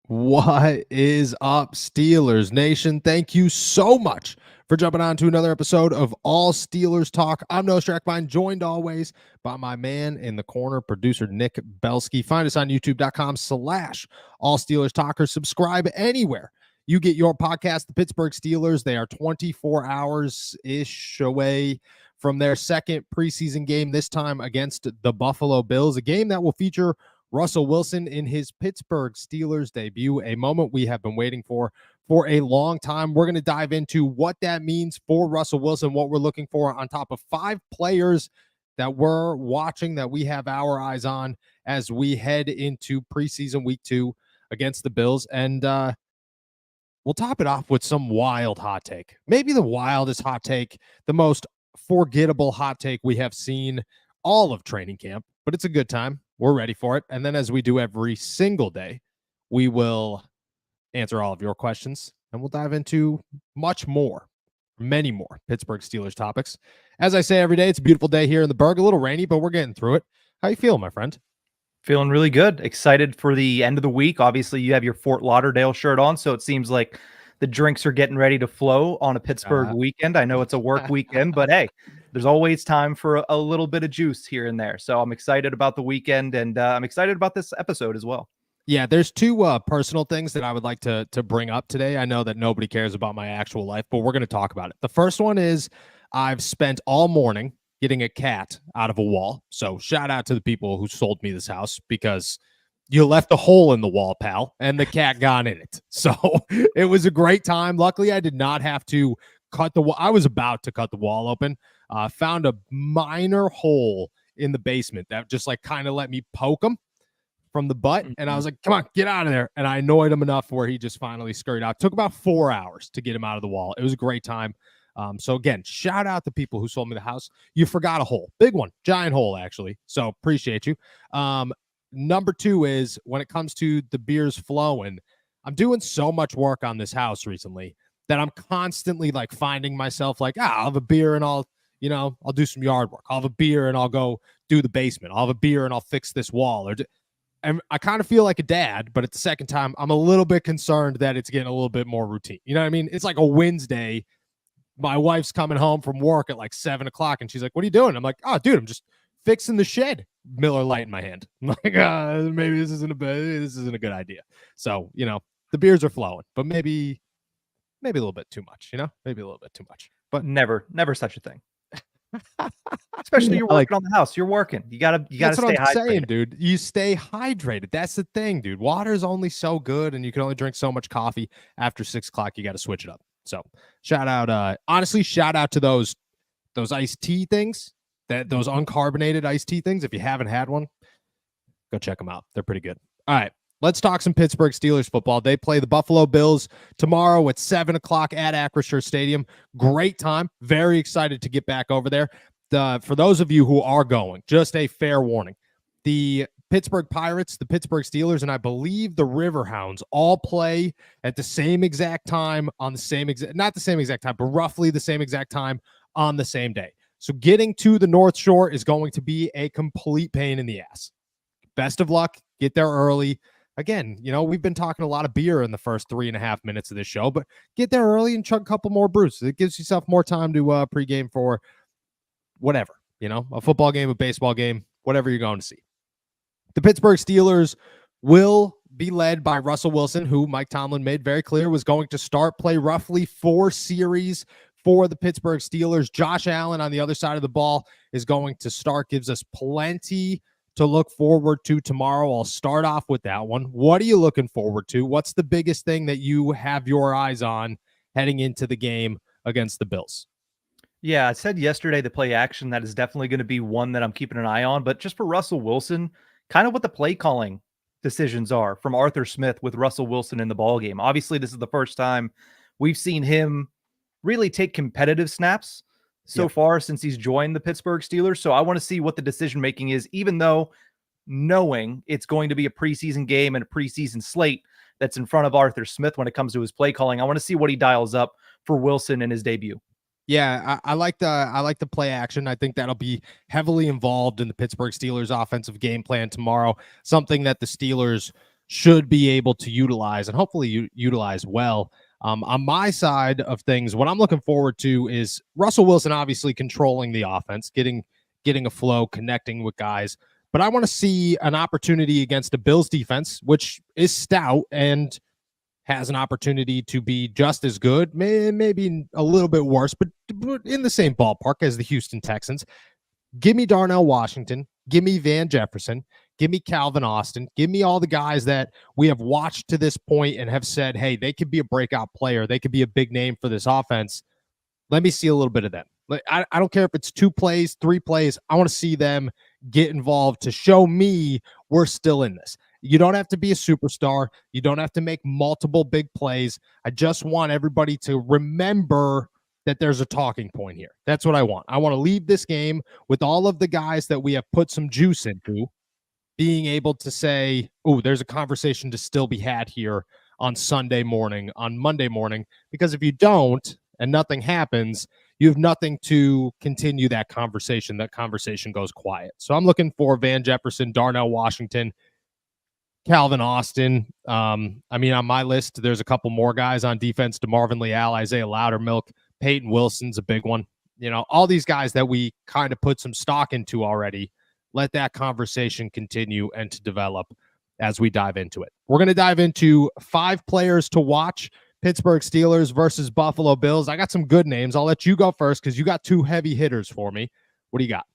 What is up, Steelers Nation? Thank you so much for jumping on to another episode of All Steelers Talk. I'm Noah Strackbine, joined always by my man in the corner, producer Nick Belsky. Find us on youtube.com/All Steelers Talkers. Subscribe anywhere you get your podcast. The Pittsburgh Steelers, they are 24 hours-ish away from their second preseason game, this time against the Buffalo Bills, a game that will feature Russell Wilson in his Pittsburgh Steelers debut, a moment we have been waiting for a long time. We're going to dive into what that means for Russell Wilson, what we're looking for on top of 5 players that we're watching, that we have our eyes on as we head into preseason week 2 against the Bills. And we'll top it off with some wild hot take. Maybe the wildest hot take, the most forgettable hot take we have seen all of training camp, but it's a good time. We're ready for it. And then, as we do every single day, we will answer all of your questions and we'll dive into much more, many more Pittsburgh Steelers topics. As I say every day, it's a beautiful day here in the Berg, a little rainy, but we're getting through it. How you feeling, my friend? Feeling really good. Excited for the end of the week. Obviously, you have your Fort Lauderdale shirt on, so it seems like the drinks are getting ready to flow on a Pittsburgh weekend. I know it's a work weekend, but hey, there's always time for a little bit of juice here and there. So I'm excited about the weekend, and I'm excited about this episode as well. Yeah, there's 2 personal things that I would like to bring up today. I know that nobody cares about my actual life, but we're going to talk about it. The first one is I've spent all morning getting a cat out of a wall. So shout out to the people who sold me this house, because you left a hole in the wall, pal, and the cat got in it. So it was a great time. Luckily, I did not have to cut the wall. I was about to cut the wall open. Found a minor hole in the basement that just like kind of let me poke him from the butt. And I was like, come on, get out of there. And I annoyed him enough where he just finally scurried out. It took about 4 hours to get him out of the wall. It was a great time. So again, shout out to people who sold me the house. You forgot a hole, big one, giant hole, actually. So appreciate you. Number 2 is when it comes to the beers flowing, I'm doing so much work on this house recently that I'm constantly like finding myself like, I'll have a beer and I'll do some yard work. I'll have a beer and I'll go do the basement. I'll have a beer and I'll fix this wall. And I kind of feel like a dad, but at the second time, I'm a little bit concerned that it's getting a little bit more routine. You know what I mean? It's like a Wednesday. My wife's coming home from work at like 7 o'clock and she's like, what are you doing? I'm like, oh, dude, I'm just fixing the shed. Miller Lite in my hand. I'm like, maybe this isn't a good idea. So, the beers are flowing, but maybe a little bit too much, maybe a little bit too much, but never such a thing. Especially you're working on the house. You're working. You gotta stay hydrated. Saying, dude. You stay hydrated. That's the thing, dude. Water is only so good, and you can only drink so much coffee. After 6 o'clock, you got to switch it up. So, shout out. Honestly, shout out to those iced tea things. Those uncarbonated iced tea things. If you haven't had one, go check them out. They're pretty good. All right. Let's talk some Pittsburgh Steelers football. They play the Buffalo Bills tomorrow at 7 o'clock at Acrisure Stadium. Great time. Very excited to get back over there. For those of you who are going, just a fair warning. The Pittsburgh Pirates, the Pittsburgh Steelers, and I believe the Riverhounds all play at the same exact time on the same exact, not the same exact time, but roughly the same exact time on the same day. So getting to the North Shore is going to be a complete pain in the ass. Best of luck. Get there early. Again, we've been talking a lot of beer in the first 3.5 minutes of this show, but get there early and chug a couple more brews. It gives yourself more time to pregame for whatever, a football game, a baseball game, whatever you're going to see. The Pittsburgh Steelers will be led by Russell Wilson, who Mike Tomlin made very clear was going to play roughly 4 series for the Pittsburgh Steelers. Josh Allen on the other side of the ball is going to start, gives us plenty to look forward to tomorrow. I'll start off with that one. What are you looking forward to? What's the biggest thing that you have your eyes on heading into the game against the Bills? Yeah, I said yesterday the play action, that is definitely going to be one that I'm keeping an eye on. But just for Russell Wilson, kind of what the play calling decisions are from Arthur Smith with Russell Wilson in the ball game. Obviously, this is the first time we've seen him really take competitive snaps so far since he's joined the Pittsburgh Steelers. So I want to see what the decision making is, even though knowing it's going to be a preseason game and a preseason slate that's in front of Arthur Smith when it comes to his play calling. I want to see what he dials up for Wilson in his debut. Yeah, I like the play action. I think that'll be heavily involved in the Pittsburgh Steelers offensive game plan tomorrow. Something that the Steelers should be able to utilize and hopefully utilize well. On my side of things, what I'm looking forward to is Russell Wilson obviously controlling the offense, getting a flow, connecting with guys. But I want to see an opportunity against the Bills defense, which is stout and has an opportunity to be just as good, maybe a little bit worse, but in the same ballpark as the Houston Texans. Give me Darnell Washington. Give me Van Jefferson. Give me Calvin Austin. Give me all the guys that we have watched to this point and have said, hey, they could be a breakout player. They could be a big name for this offense. Let me see a little bit of them. I don't care if it's 2 plays, 3 plays. I want to see them get involved to show me we're still in this. You don't have to be a superstar. You don't have to make multiple big plays. I just want everybody to remember that there's a talking point here. That's what I want. I want to leave this game with all of the guys that we have put some juice into being able to say, oh, there's a conversation to still be had here on Sunday morning, on Monday morning, because if you don't and nothing happens, you have nothing to continue that conversation. That conversation goes quiet. So I'm looking for Van Jefferson, Darnell Washington, Calvin Austin. On my list, there's a couple more guys on defense, DeMarvin Leal, Isaiah Loudermilk, Peyton Wilson's a big one. All these guys that we kind of put some stock into already. Let that conversation continue and to develop as we dive into it. We're going to dive into 5 players to watch. Pittsburgh Steelers versus Buffalo Bills. I got some good names. I'll let you go first because you got 2 heavy hitters for me. What do you got?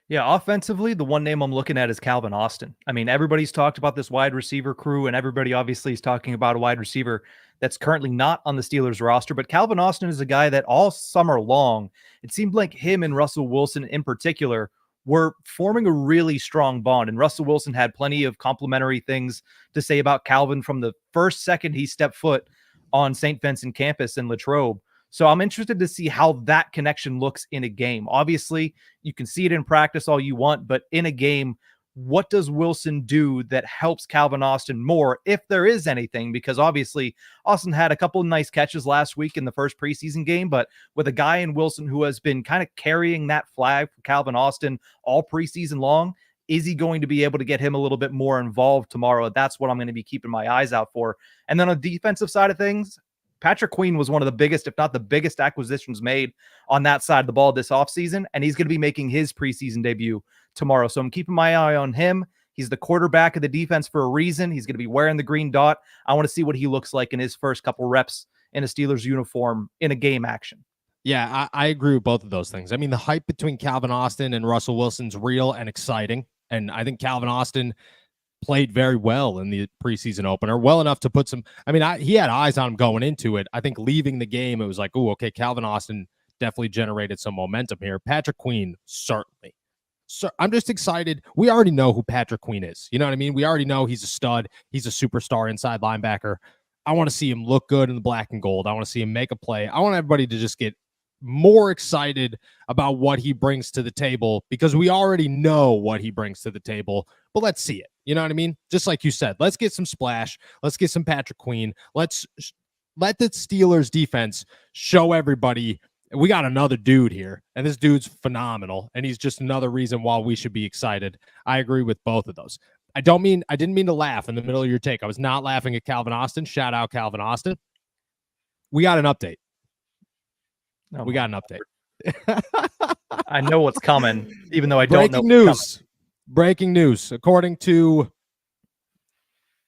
Yeah, offensively, the one name I'm looking at is Calvin Austin. I mean, everybody's talked about this wide receiver crew, and everybody obviously is talking about a wide receiver that's currently not on the Steelers roster. But Calvin Austin is a guy that all summer long, it seemed like him and Russell Wilson in particular were forming a really strong bond. And Russell Wilson had plenty of complimentary things to say about Calvin from the first second he stepped foot on St. Vincent campus in Latrobe. So I'm interested to see how that connection looks in a game. Obviously, you can see it in practice all you want, but in a game, what does Wilson do that helps Calvin Austin more, if there is anything? Because obviously, Austin had a couple of nice catches last week in the first preseason game, but with a guy in Wilson who has been kind of carrying that flag for Calvin Austin all preseason long, is he going to be able to get him a little bit more involved tomorrow? That's what I'm going to be keeping my eyes out for. And then on the defensive side of things, Patrick Queen was one of the biggest, if not the biggest, acquisitions made on that side of the ball this offseason, and he's going to be making his preseason debut tomorrow. So I'm keeping my eye on him. He's the quarterback of the defense for a reason. He's going to be wearing the green dot. I want to see what he looks like in his first couple reps in a Steelers uniform in a game action. Yeah, I agree with both of those things. I mean, the hype between Calvin Austin and Russell Wilson's real and exciting. And I think Calvin Austin played very well in the preseason opener, well enough to put some, he had eyes on him going into it. I think leaving the game, it was like, oh, okay, Calvin Austin definitely generated some momentum here. Patrick Queen, certainly. So I'm just excited. We already know who Patrick Queen is. You know what I mean? We already know he's a stud. He's a superstar inside linebacker. I want to see him look good in the black and gold. I want to see him make a play. I want everybody to just get more excited about what he brings to the table, because we already know what he brings to the table, but let's see it. You know what I mean? Just like you said, let's get some splash. Let's get some Patrick Queen. Let's let the Steelers defense show everybody we got another dude here, and this dude's phenomenal, and he's just another reason why we should be excited. I agree with both of those. I didn't mean to laugh in the middle of your take. I was not laughing at Calvin Austin. Shout out Calvin Austin. We got an update. We got an update. I know what's coming, even though I don't know. Breaking news. According to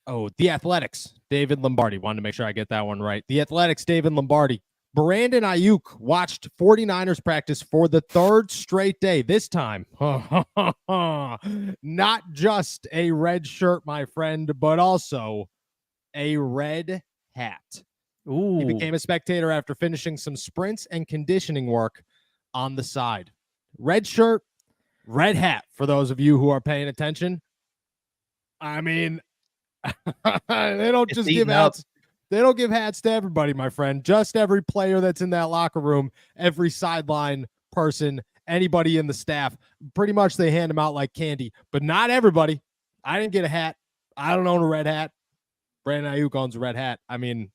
The Athletics, David Lombardi. Wanted to make sure I get that one right. The Athletics, David Lombardi. Brandon Aiyuk watched 49ers practice for the third straight day. This time, not just a red shirt, my friend, but also a red hat. Ooh. He became a spectator after finishing some sprints and conditioning work on the side. Red shirt, red hat, for those of you who are paying attention. I mean, they don't just give hats. They don't give hats to everybody, my friend. Just every player that's in that locker room, every sideline person, anybody in the staff. Pretty much they hand them out like candy, but not everybody. I didn't get a hat. I don't own a red hat. Brandon Aiyuk owns a red hat. I mean,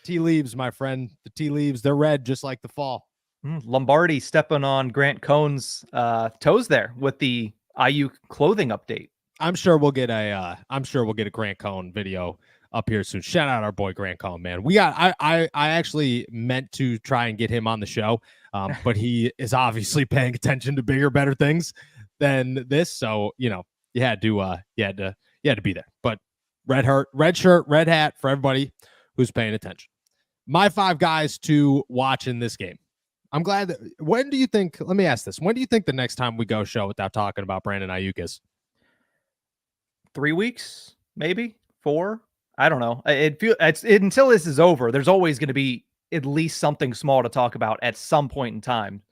tea leaves, my friend. The tea leaves, they're red just like the fall. Lombardi stepping on Grant Cohn's toes there with the Aiyuk clothing update. I'm sure we'll get a Grant Cohn video up here soon. Shout out our boy Grant Cohn, man. I actually meant to try and get him on the show, but he is obviously paying attention to bigger, better things than this. So, you had to be there. But red shirt, red hat for everybody who's paying attention. My 5 guys to watch in this game. I'm glad that, when do you think, let me ask this. When do you think the next time we go show without talking about Brandon Aiyuk is? 3 weeks, maybe 4. I don't know. Until this is over, there's always going to be at least something small to talk about at some point in time.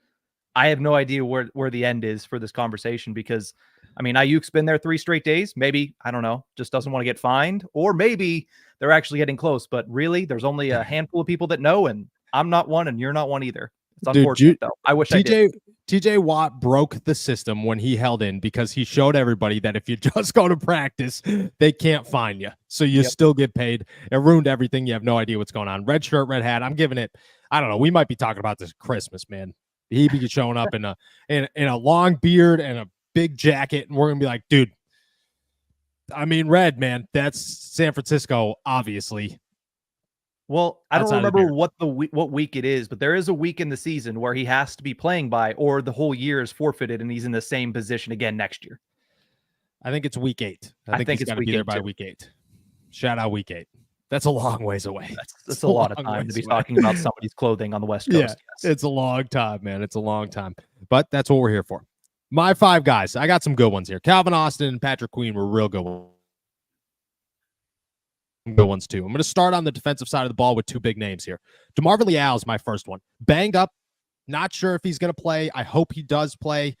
I have no idea where the end is for this conversation because, I mean, Aiyuk's been there 3 straight days. Maybe, I don't know, just doesn't want to get fined, or maybe they're actually getting close. But really, there's only a handful of people that know, and I'm not one, and you're not one either. It's unfortunate, though. I wish I did. TJ Watt broke the system when he held in because he showed everybody that if you just go to practice, they can't fine you. So you still get paid. It ruined everything. You have no idea what's going on. Red shirt, red hat. I'm giving it, I don't know. We might be talking about this Christmas, man. He'd be showing up in a long beard and a big jacket, and we're gonna be like, dude. I mean, red, man. That's San Francisco, obviously. Well, I don't remember what week it is, but there is a week in the season where he has to be playing by, or the whole year is forfeited, and he's in the same position again next year. I think it's week 8. I think he's got to be there by week 8. Shout out week 8. That's a long ways away. That's a lot of time to be talking about somebody's clothing on the West Coast. Yeah, yes. It's a long time, man. It's a long time. But that's what we're here for. My 5 guys. I got some good ones here. Calvin Austin and Patrick Queen were real good ones too. I'm going to start on the defensive side of the ball with 2 big names here. DeMarvin Leal is my first one. Banged up. Not sure if he's going to play. I hope he does play.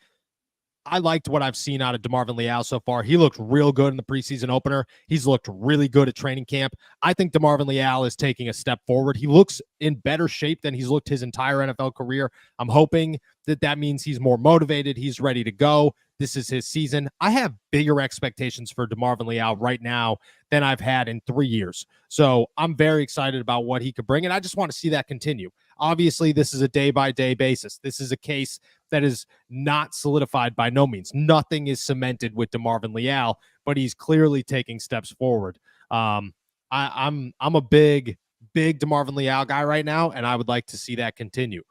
I liked what I've seen out of DeMarvin Leal so far. He looked real good in the preseason opener. He's looked really good at training camp. I think DeMarvin Leal is taking a step forward. He looks in better shape than he's looked his entire NFL career. I'm hoping that means he's more motivated. He's ready to go. This is his season. I have bigger expectations for DeMarvin Leal right now than I've had in 3 years. So I'm very excited about what he could bring, and I just want to see that continue. Obviously, this is a day-by-day basis. This is a case that is not solidified by no means. Nothing is cemented with DeMarvin Leal, but he's clearly taking steps forward. I'm a big DeMarvin Leal guy right now, and I would like to see that continue.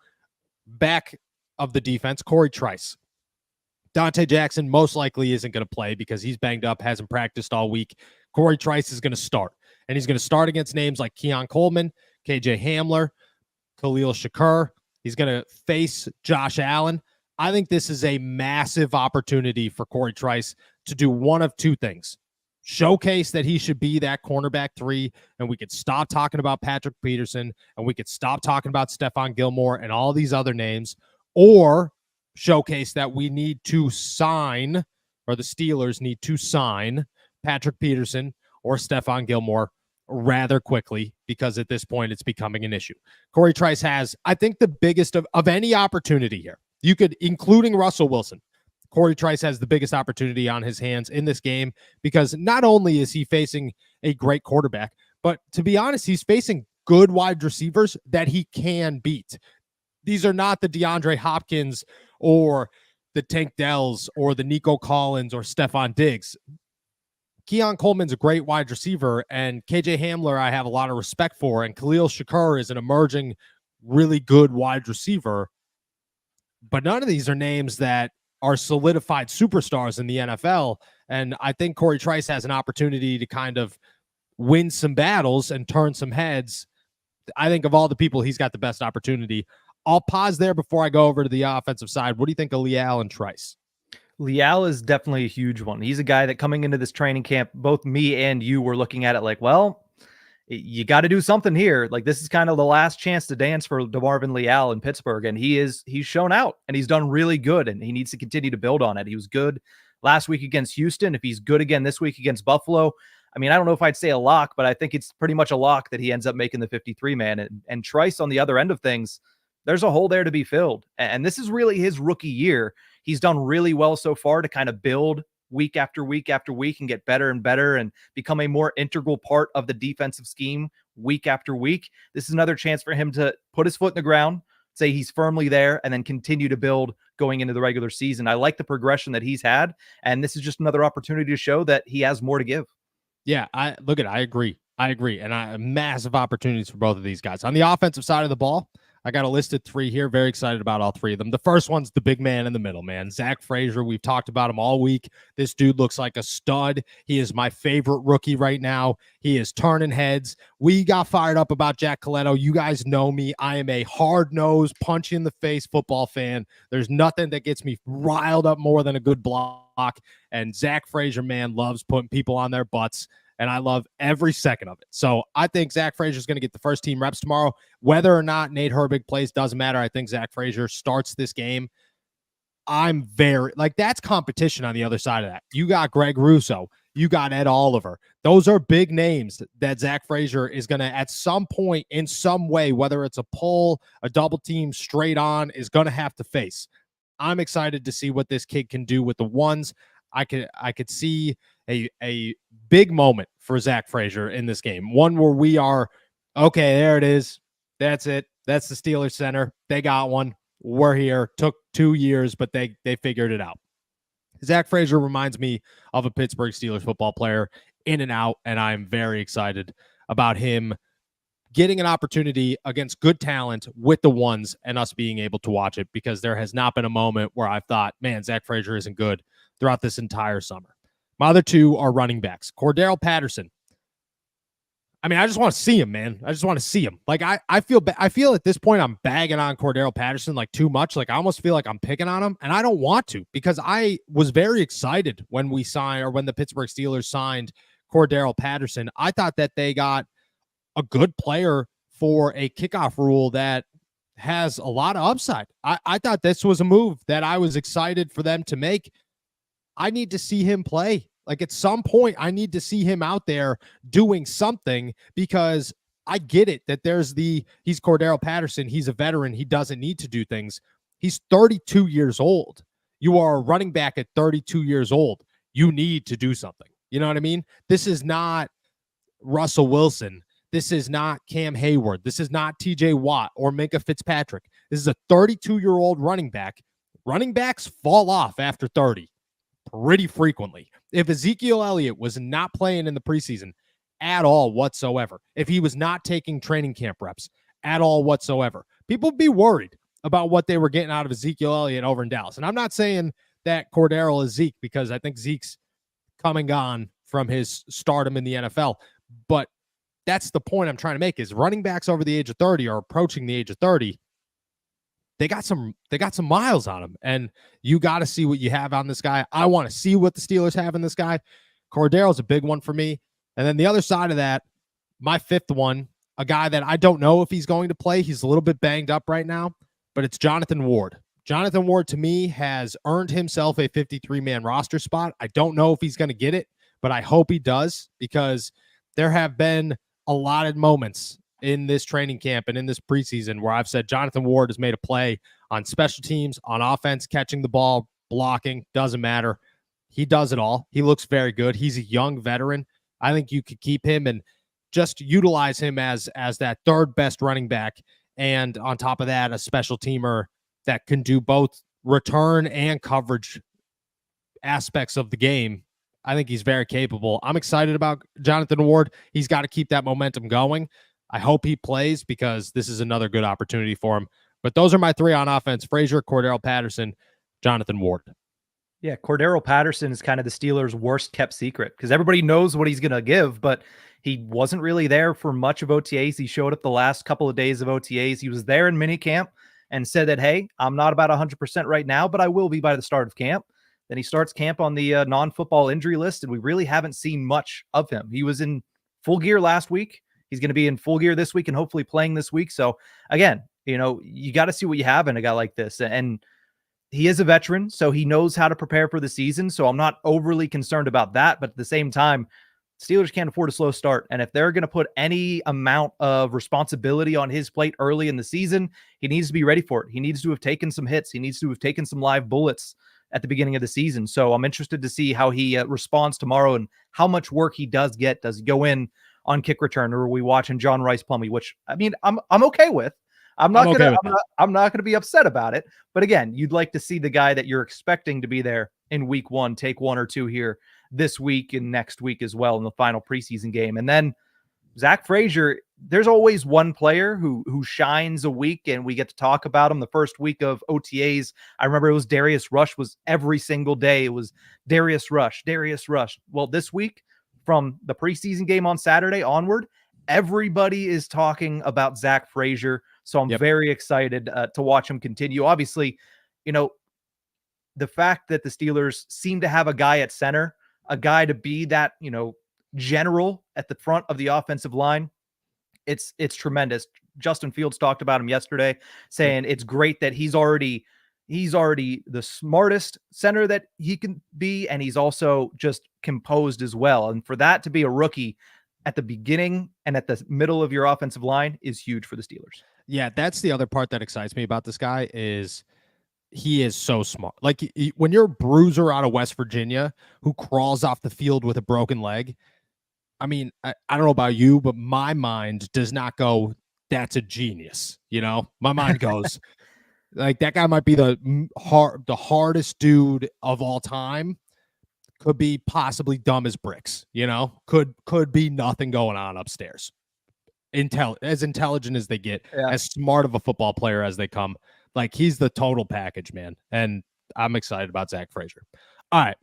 Back of the defense, Corey Trice. Dante Jackson most likely isn't going to play because he's banged up, hasn't practiced all week. Corey Trice is going to start, and he's going to start against names like Keon Coleman, KJ Hamler, Khalil Shakur. He's going to face Josh Allen. I think this is a massive opportunity for Corey Trice to do one of 2 things. Showcase that he should be that cornerback 3, and we could stop talking about Patrick Peterson, and we could stop talking about Stephon Gilmore and all these other names, or showcase that we need to sign, or the Steelers need to sign Patrick Peterson or Stephon Gilmore rather quickly, because at this point it's becoming an issue. Corey Trice has, I think, the biggest of any opportunity here. You could, including Russell Wilson, Corey Trice has the biggest opportunity on his hands in this game, because not only is he facing a great quarterback, but to be honest, he's facing good wide receivers that he can beat. These are not the DeAndre Hopkins or the Tank Dells or the Nico Collins or Stephon Diggs. Keon Coleman's a great wide receiver, and KJ Hamler I have a lot of respect for, and Khalil Shakur is an emerging, really good wide receiver. But none of these are names that are solidified superstars in the NFL, and I think Corey Trice has an opportunity to kind of win some battles and turn some heads. I think of all the people, he's got the best opportunity. I'll pause there before I go over to the offensive side. What do you think of Leal and Trice? Leal is definitely a huge one. He's a guy that coming into this training camp, both me and you were looking at it like, well, you got to do something here. Like, this is kind of the last chance to dance for DeMarvin Leal in Pittsburgh. And he's shown out, and he's done really good, and he needs to continue to build on it. He was good last week against Houston. If he's good again this week against Buffalo, I mean, I don't know if I'd say a lock, but I think it's pretty much a lock that he ends up making the 53 man. And Trice on the other end of things, there's a hole there to be filled. And this is really his rookie year. He's done really well so far to kind of build week after week after week and get better and better and become a more integral part of the defensive scheme week after week. This is another chance for him to put his foot in the ground, say he's firmly there and then continue to build going into the regular season. I like the progression that he's had, and this is just another opportunity to show that he has more to give. Yeah, I agree. And massive opportunities for both of these guys. On the offensive side of the ball, I got a listed 3 here. Very excited about all 3 of them. The first one's the big man in the middle, man. Zach Frazier. We've talked about him all week. This dude looks like a stud. He is my favorite rookie right now. He is turning heads. We got fired up about Jack Coletto. You guys know me. I am a hard-nosed, punch-in-the-face football fan. There's nothing that gets me riled up more than a good block. And Zach Frazier, man, loves putting people on their butts. And I love every second of it. So I think Zach Frazier is going to get the first team reps tomorrow. Whether or not Nate Herbig plays doesn't matter. I think Zach Frazier starts this game. I'm that's competition on the other side of that. You got Greg Russo. You got Ed Oliver. Those are big names that Zach Frazier is going to, at some point, in some way, whether it's a pull, a double team, straight on, is going to have to face. I'm excited to see what this kid can do with the ones. I could see a big moment for Zach Frazier in this game. One where we are, okay, there it is. That's it. That's the Steelers center. They got one. We're here. Took 2 years, but they figured it out. Zach Frazier reminds me of a Pittsburgh Steelers football player in and out, and I'm very excited about him getting an opportunity against good talent with the ones and us being able to watch it, because there has not been a moment where I've thought, man, Zach Frazier isn't good throughout this entire summer. My other 2 are running backs. Cordero Patterson. I mean, I just want to see him, man. I just want to see him. Like, I feel at this point I'm bagging on Cordero Patterson like too much. Like, I almost feel like I'm picking on him, and I don't want to, because I was very excited when when the Pittsburgh Steelers signed Cordero Patterson. I thought that they got a good player for a kickoff rule that has a lot of upside. I thought this was a move that I was excited for them to make. I need to see him play. Like, at some point, I need to see him out there doing something, because I get it that he's Cordero Patterson. He's a veteran. He doesn't need to do things. He's 32 years old. You are a running back at 32 years old. You need to do something. You know what I mean? This is not Russell Wilson. This is not Cam Hayward. This is not TJ Watt or Minkah Fitzpatrick. This is a 32-year-old running back. Running backs fall off after 30 pretty frequently. If Ezekiel Elliott was not playing in the preseason at all whatsoever, if he was not taking training camp reps at all whatsoever, people would be worried about what they were getting out of Ezekiel Elliott over in Dallas. And I'm not saying that Cordero is Zeke, because I think Zeke's come and gone from his stardom in the NFL. But that's the point I'm trying to make, is running backs over the age of 30 or approaching the age of 30. They got some miles on him, and you got to see what you have on this guy. I want to see what the Steelers have in this guy. Cordero's a big one for me. And then the other side of that, my 5th one, a guy that I don't know if he's going to play. He's a little bit banged up right now, but it's Jonathan Ward. Jonathan Ward, to me, has earned himself a 53-man roster spot. I don't know if he's going to get it, but I hope he does, because there have been allotted moments in this training camp and in this preseason where I've said Jonathan Ward has made a play on special teams, on offense, catching the ball, blocking, doesn't matter. He does it all. He looks very good. He's a young veteran. I think you could keep him and just utilize him as that 3rd best running back. And on top of that, a special teamer that can do both return and coverage aspects of the game. I think he's very capable. I'm excited about Jonathan Ward. He's got to keep that momentum going. I hope he plays, because this is another good opportunity for him. But those are my 3 on offense: Frazier, Cordero Patterson, Jonathan Ward. Yeah, Cordero Patterson is kind of the Steelers' worst kept secret, because everybody knows what he's going to give, but he wasn't really there for much of OTAs. He showed up the last couple of days of OTAs. He was there in minicamp and said that, hey, I'm not about 100% right now, but I will be by the start of camp. Then he starts camp on the non-football injury list, and we really haven't seen much of him. He was in full gear last week. He's going to be in full gear this week and hopefully playing this week. So again, you got to see what you have in a guy like this. And he is a veteran, so he knows how to prepare for the season. So I'm not overly concerned about that. But at the same time, Steelers can't afford a slow start. And if they're going to put any amount of responsibility on his plate early in the season, he needs to be ready for it. He needs to have taken some hits. He needs to have taken some live bullets at the beginning of the season. So I'm interested to see how he responds tomorrow and how much work he does get. Does he go in on kick return, or are we watching John Rice Plumlee, which, I mean, I'm okay with. I'm not okay with that. I'm not gonna be upset about it. But again, you'd like to see the guy that you're expecting to be there in week 1 take 1 or 2 here this week and next week as well in the final preseason game. And then Zach Frazier, there's always one player who shines a week, and we get to talk about him the first week of OTAs. I remember it was Darius Rush was every single day. It was Darius Rush, Darius Rush. Well, this week from the preseason game on Saturday onward, everybody is talking about Zach Frazier. So I'm very excited to watch him continue. Obviously, you know, the fact that the Steelers seem to have a guy at center, a guy to be that, you know, general at the front of the offensive line, it's tremendous. Justin Fields talked about him yesterday, saying it's great that he's already the smartest center that he can be, and he's also just composed as well. And for that to be a rookie at the beginning and at the middle of your offensive line is huge for the Steelers. Yeah, that's the other part that excites me about this guy is he is so smart. Like when you're a bruiser out of West Virginia who crawls off the field with a broken leg, I mean, I don't know about you, but my mind does not go, that's a genius. You know, my mind goes like that guy might be the hardest dude of all time. Could be possibly dumb as bricks, you know, could be nothing going on upstairs. As intelligent as they get, as smart of a football player as they come. Like he's the total package, man. And I'm excited about Zach Frazier. All right.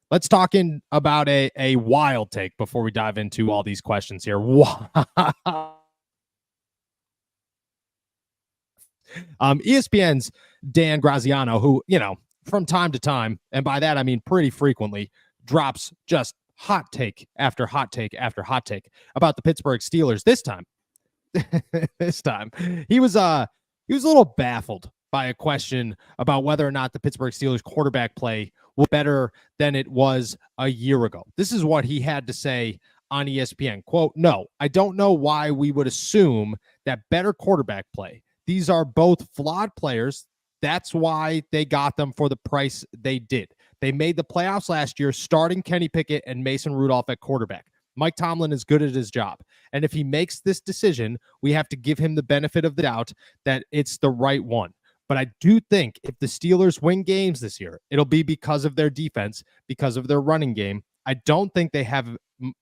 Let's talk about a wild take before we dive into all these questions here. ESPN's Dan Graziano, who, you know, from time to time, and by that I mean pretty frequently, drops just hot take after hot take after hot take about the Pittsburgh Steelers. This time he was a little baffled by a question about whether or not the Pittsburgh Steelers quarterback play was better than it was a year ago. This is what he had to say on ESPN. Quote, "No, I don't know why we would assume that better quarterback play. These are both flawed players. That's why they got them for the price they did. They made the playoffs last year starting Kenny Pickett and Mason Rudolph at quarterback. Mike Tomlin is good at his job. And if he makes this decision, we have to give him the benefit of the doubt that it's the right one. But I do think if the Steelers win games this year, it'll be because of their defense, because of their running game. I don't think they have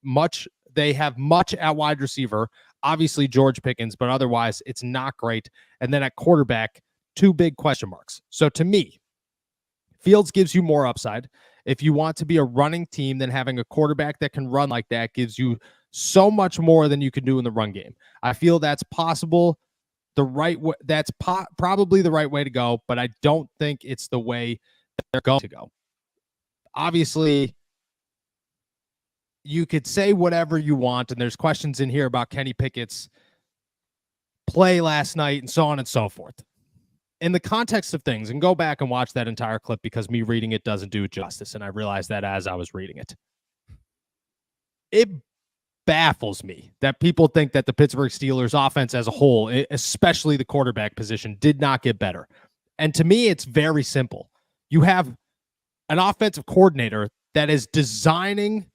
much. They have much at wide receiver, obviously George Pickens, but otherwise it's not great. And then at quarterback, 2 big question marks. So to me, Fields gives you more upside. If you want to be a running team, then having a quarterback that can run like that gives you so much more than you can do in the run game. I feel that's possible. The right way, that's probably the right way to go, but I don't think it's the way that they're going to go. Obviously, you could say whatever you want, and there's questions in here about Kenny Pickett's play last night and so on and so forth. In the context of things, and go back and watch that entire clip because me reading it doesn't do it justice, and I realized that as I was reading it. It baffles me that people think that the Pittsburgh Steelers offense as a whole, especially the quarterback position, did not get better. And to me, it's very simple. You have an offensive coordinator that is designing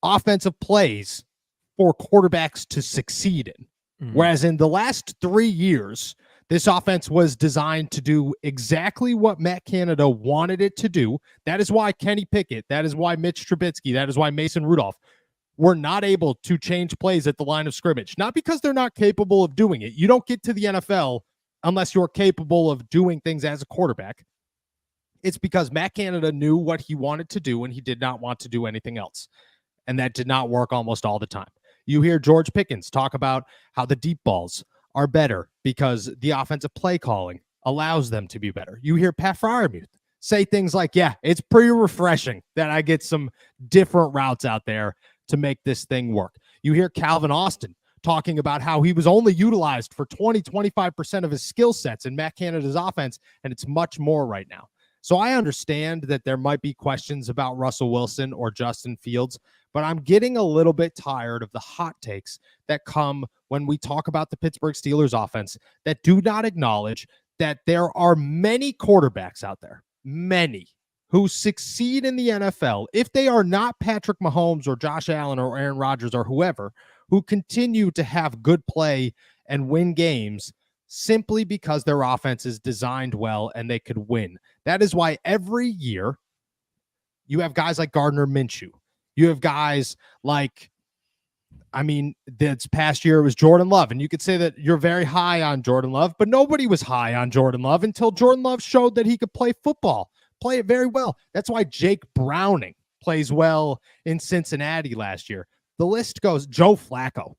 offensive plays for quarterbacks to succeed in. Mm-hmm. Whereas in the last 3 years, this offense was designed to do exactly what Matt Canada wanted it to do. That is why Kenny Pickett, that is why Mitch Trubisky, that is why Mason Rudolph were not able to change plays at the line of scrimmage. Not because they're not capable of doing it. You don't get to the NFL unless you're capable of doing things as a quarterback. It's because Matt Canada knew what he wanted to do and he did not want to do anything else. And that did not work almost all the time. You hear George Pickens talk about how the deep balls are better because the offensive play calling allows them to be better. You hear Pat Freiermuth say things like, yeah, it's pretty refreshing that I get some different routes out there to make this thing work. You hear Calvin Austin talking about how he was only utilized for 20-25% of his skill sets in Matt Canada's offense, and it's much more right now. So I understand that there might be questions about Russell Wilson or Justin Fields, but I'm getting a little bit tired of the hot takes that come when we talk about the Pittsburgh Steelers offense that do not acknowledge that there are many quarterbacks out there, many, who succeed in the NFL, if they are not Patrick Mahomes or Josh Allen or Aaron Rodgers or whoever, who continue to have good play and win games simply because their offense is designed well and they could win. That is why every year you have guys like Gardner Minshew. You have guys like, this past year it was Jordan Love, and you could say that you're very high on Jordan Love, but nobody was high on Jordan Love until Jordan Love showed that he could play football, play it very well. That's why Jake Browning plays well in Cincinnati last year. The list goes. Joe Flacco.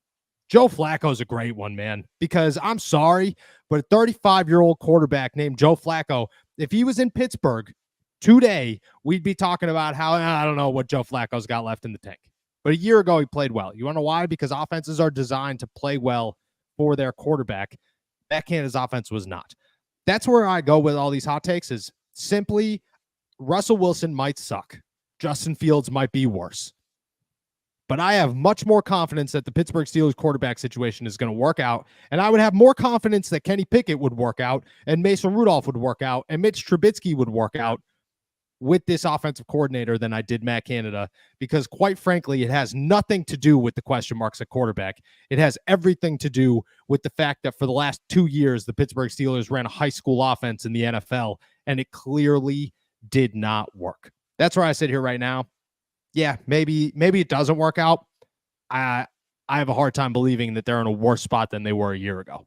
Joe Flacco's a great one, man, because I'm sorry, but a 35-year-old quarterback named Joe Flacco, if he was in Pittsburgh today, we'd be talking about how, I don't know what Joe Flacco's got left in the tank. But a year ago, he played well. You want to know why? Because offenses are designed to play well for their quarterback. Matt Canada's offense was not. That's where I go with all these hot takes, is simply Russell Wilson might suck. Justin Fields might be worse. But I have much more confidence that the Pittsburgh Steelers quarterback situation is going to work out. And I would have more confidence that Kenny Pickett would work out and Mason Rudolph would work out and Mitch Trubisky would work out with this offensive coordinator than I did Matt Canada, because quite frankly, it has nothing to do with the question marks at quarterback. It has everything to do with the fact that for the last 2 years, the Pittsburgh Steelers ran a high school offense in the NFL, and it clearly did not work. That's where I sit here right now. Yeah, maybe it doesn't work out. I have a hard time believing that they're in a worse spot than they were a year ago.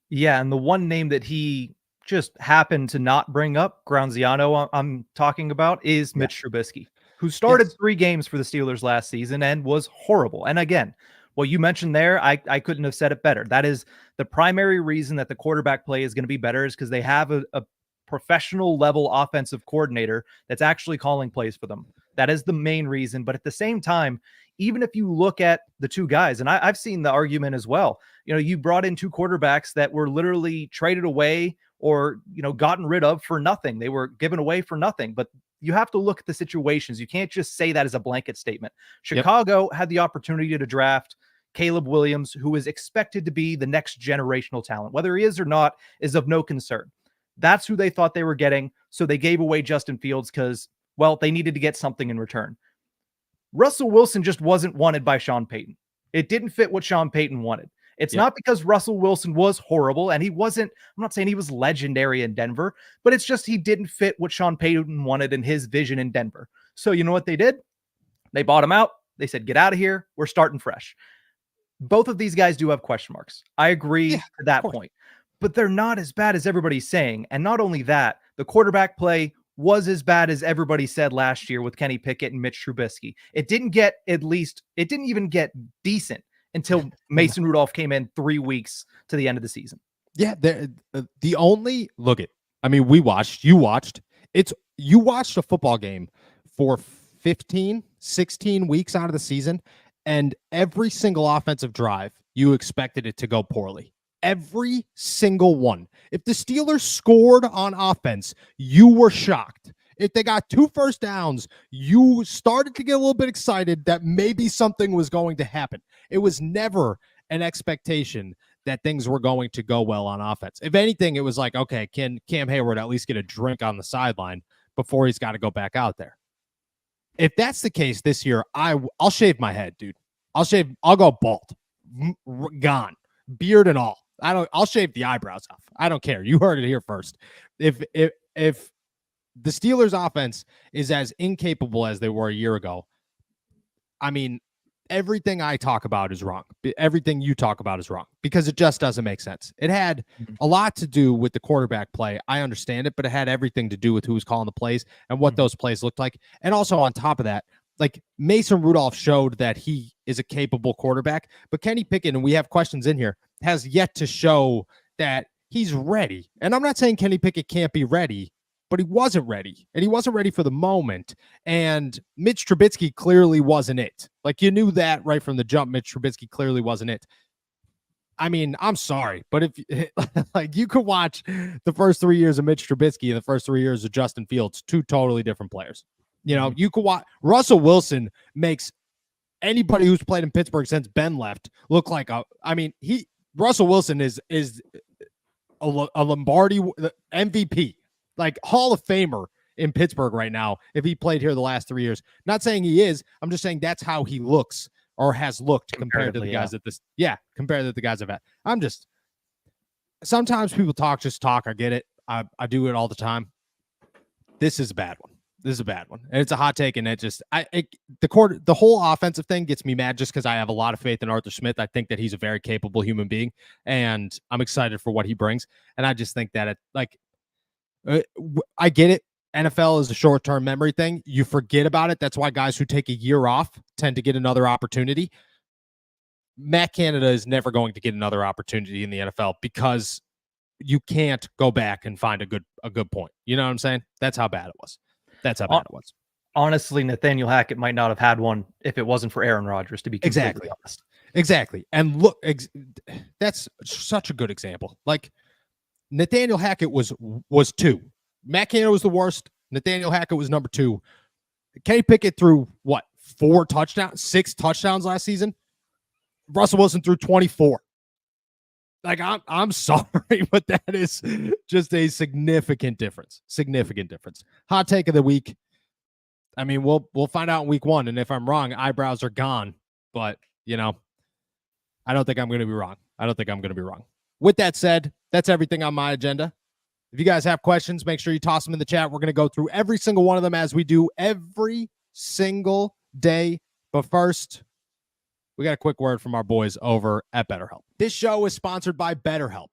Yeah, and the one name that he just happened to not bring up, Grounziano, I'm talking about, is Mitch Trubisky, who started 3 games for the Steelers last season and was horrible. And again, what you mentioned there, I couldn't have said it better. That is the primary reason that the quarterback play is going to be better, is because they have a professional level offensive coordinator that's actually calling plays for them. That is the main reason. But at the same time, even if you look at the 2 guys, and I've seen the argument as well, you brought in 2 quarterbacks that were literally traded away or, gotten rid of for nothing. They were given away for nothing. But you have to look at the situations. You can't just say that as a blanket statement. Chicago had the opportunity to draft Caleb Williams, who is expected to be the next generational talent. Whether he is or not is of no concern. That's who they thought they were getting. So they gave away Justin Fields because, well, they needed to get something in return. Russell Wilson just wasn't wanted by Sean Payton. It didn't fit what Sean Payton wanted. It's not because Russell Wilson was horrible, and I'm not saying he was legendary in Denver, but it's just he didn't fit what Sean Payton wanted in his vision in Denver. So you know what they did? They bought him out. They said, get out of here. We're starting fresh. Both of these guys do have question marks. I agree to that point, but they're not as bad as everybody's saying. And not only that, the quarterback play was as bad as everybody said last year with Kenny Pickett and Mitch Trubisky. It didn't even get decent until Mason Rudolph came in 3 weeks to the end of the season. Yeah, you watched a football game for 15, 16 weeks out of the season, and every single offensive drive, you expected it to go poorly. Every single one. If the Steelers scored on offense, you were shocked. If they got 2 first downs, you started to get a little bit excited that maybe something was going to happen. It was never an expectation that things were going to go well on offense. If anything, it was like, okay, can Cam Hayward at least get a drink on the sideline before he's got to go back out there? If that's the case this year, I'll shave my head, dude. I'll go bald. Gone. Beard and all. I'll shave the eyebrows off. I don't care. You heard it here first. If the Steelers offense is as incapable as they were a year ago, everything I talk about is wrong. Everything you talk about is wrong because it just doesn't make sense. It had a lot to do with the quarterback play. I understand it, but it had everything to do with who was calling the plays and what those plays looked like. And also on top of that, like Mason Rudolph showed that he is a capable quarterback, but Kenny Pickett, and we have questions in here, has yet to show that he's ready. And I'm not saying Kenny Pickett can't be ready, but he wasn't ready, and he wasn't ready for the moment. And Mitch Trubisky clearly wasn't it. Like, you knew that right from the jump. Mitch Trubisky clearly wasn't it. I'm sorry, but if like you could watch the first 3 years of Mitch Trubisky and the first 3 years of Justin Fields, 2 totally different players. You could watch. Russell Wilson makes anybody who's played in Pittsburgh since Ben left look like Russell Wilson is a Lombardi MVP, like Hall of Famer in Pittsburgh right now. If he played here the last 3 years, not saying he is. I'm just saying that's how he looks or has looked compared to the guys compared to the guys I've had. sometimes people just talk. I get it. I do it all the time. This is a bad one. This is a bad one. And it's a hot take. And the whole offensive thing gets me mad just because I have a lot of faith in Arthur Smith. I think that he's a very capable human being, and I'm excited for what he brings. And I just think that I get it. NFL is a short-term memory thing. You forget about it. That's why guys who take a year off tend to get another opportunity. Matt Canada is never going to get another opportunity in the NFL because you can't go back and find a good point. You know what I'm saying? That's how bad it was. That's how bad it was. Honestly, Nathaniel Hackett might not have had one if it wasn't for Aaron Rodgers, to be completely honest. Exactly. And look, that's such a good example. Like, Nathaniel Hackett was 2. Matt Canada was the worst. Nathaniel Hackett was number 2. Kenny Pickett threw, 6 touchdowns last season? Russell Wilson threw 24. Like, I'm sorry, but that is just a significant difference. Significant difference. Hot take of the week. I mean, we'll find out in week 1, and if I'm wrong, eyebrows are gone. But, I don't think I'm going to be wrong. With that said, that's everything on my agenda. If you guys have questions, make sure you toss them in the chat. We're going to go through every single one of them as we do every single day. But first, we got a quick word from our boys over at BetterHelp. This show is sponsored by BetterHelp.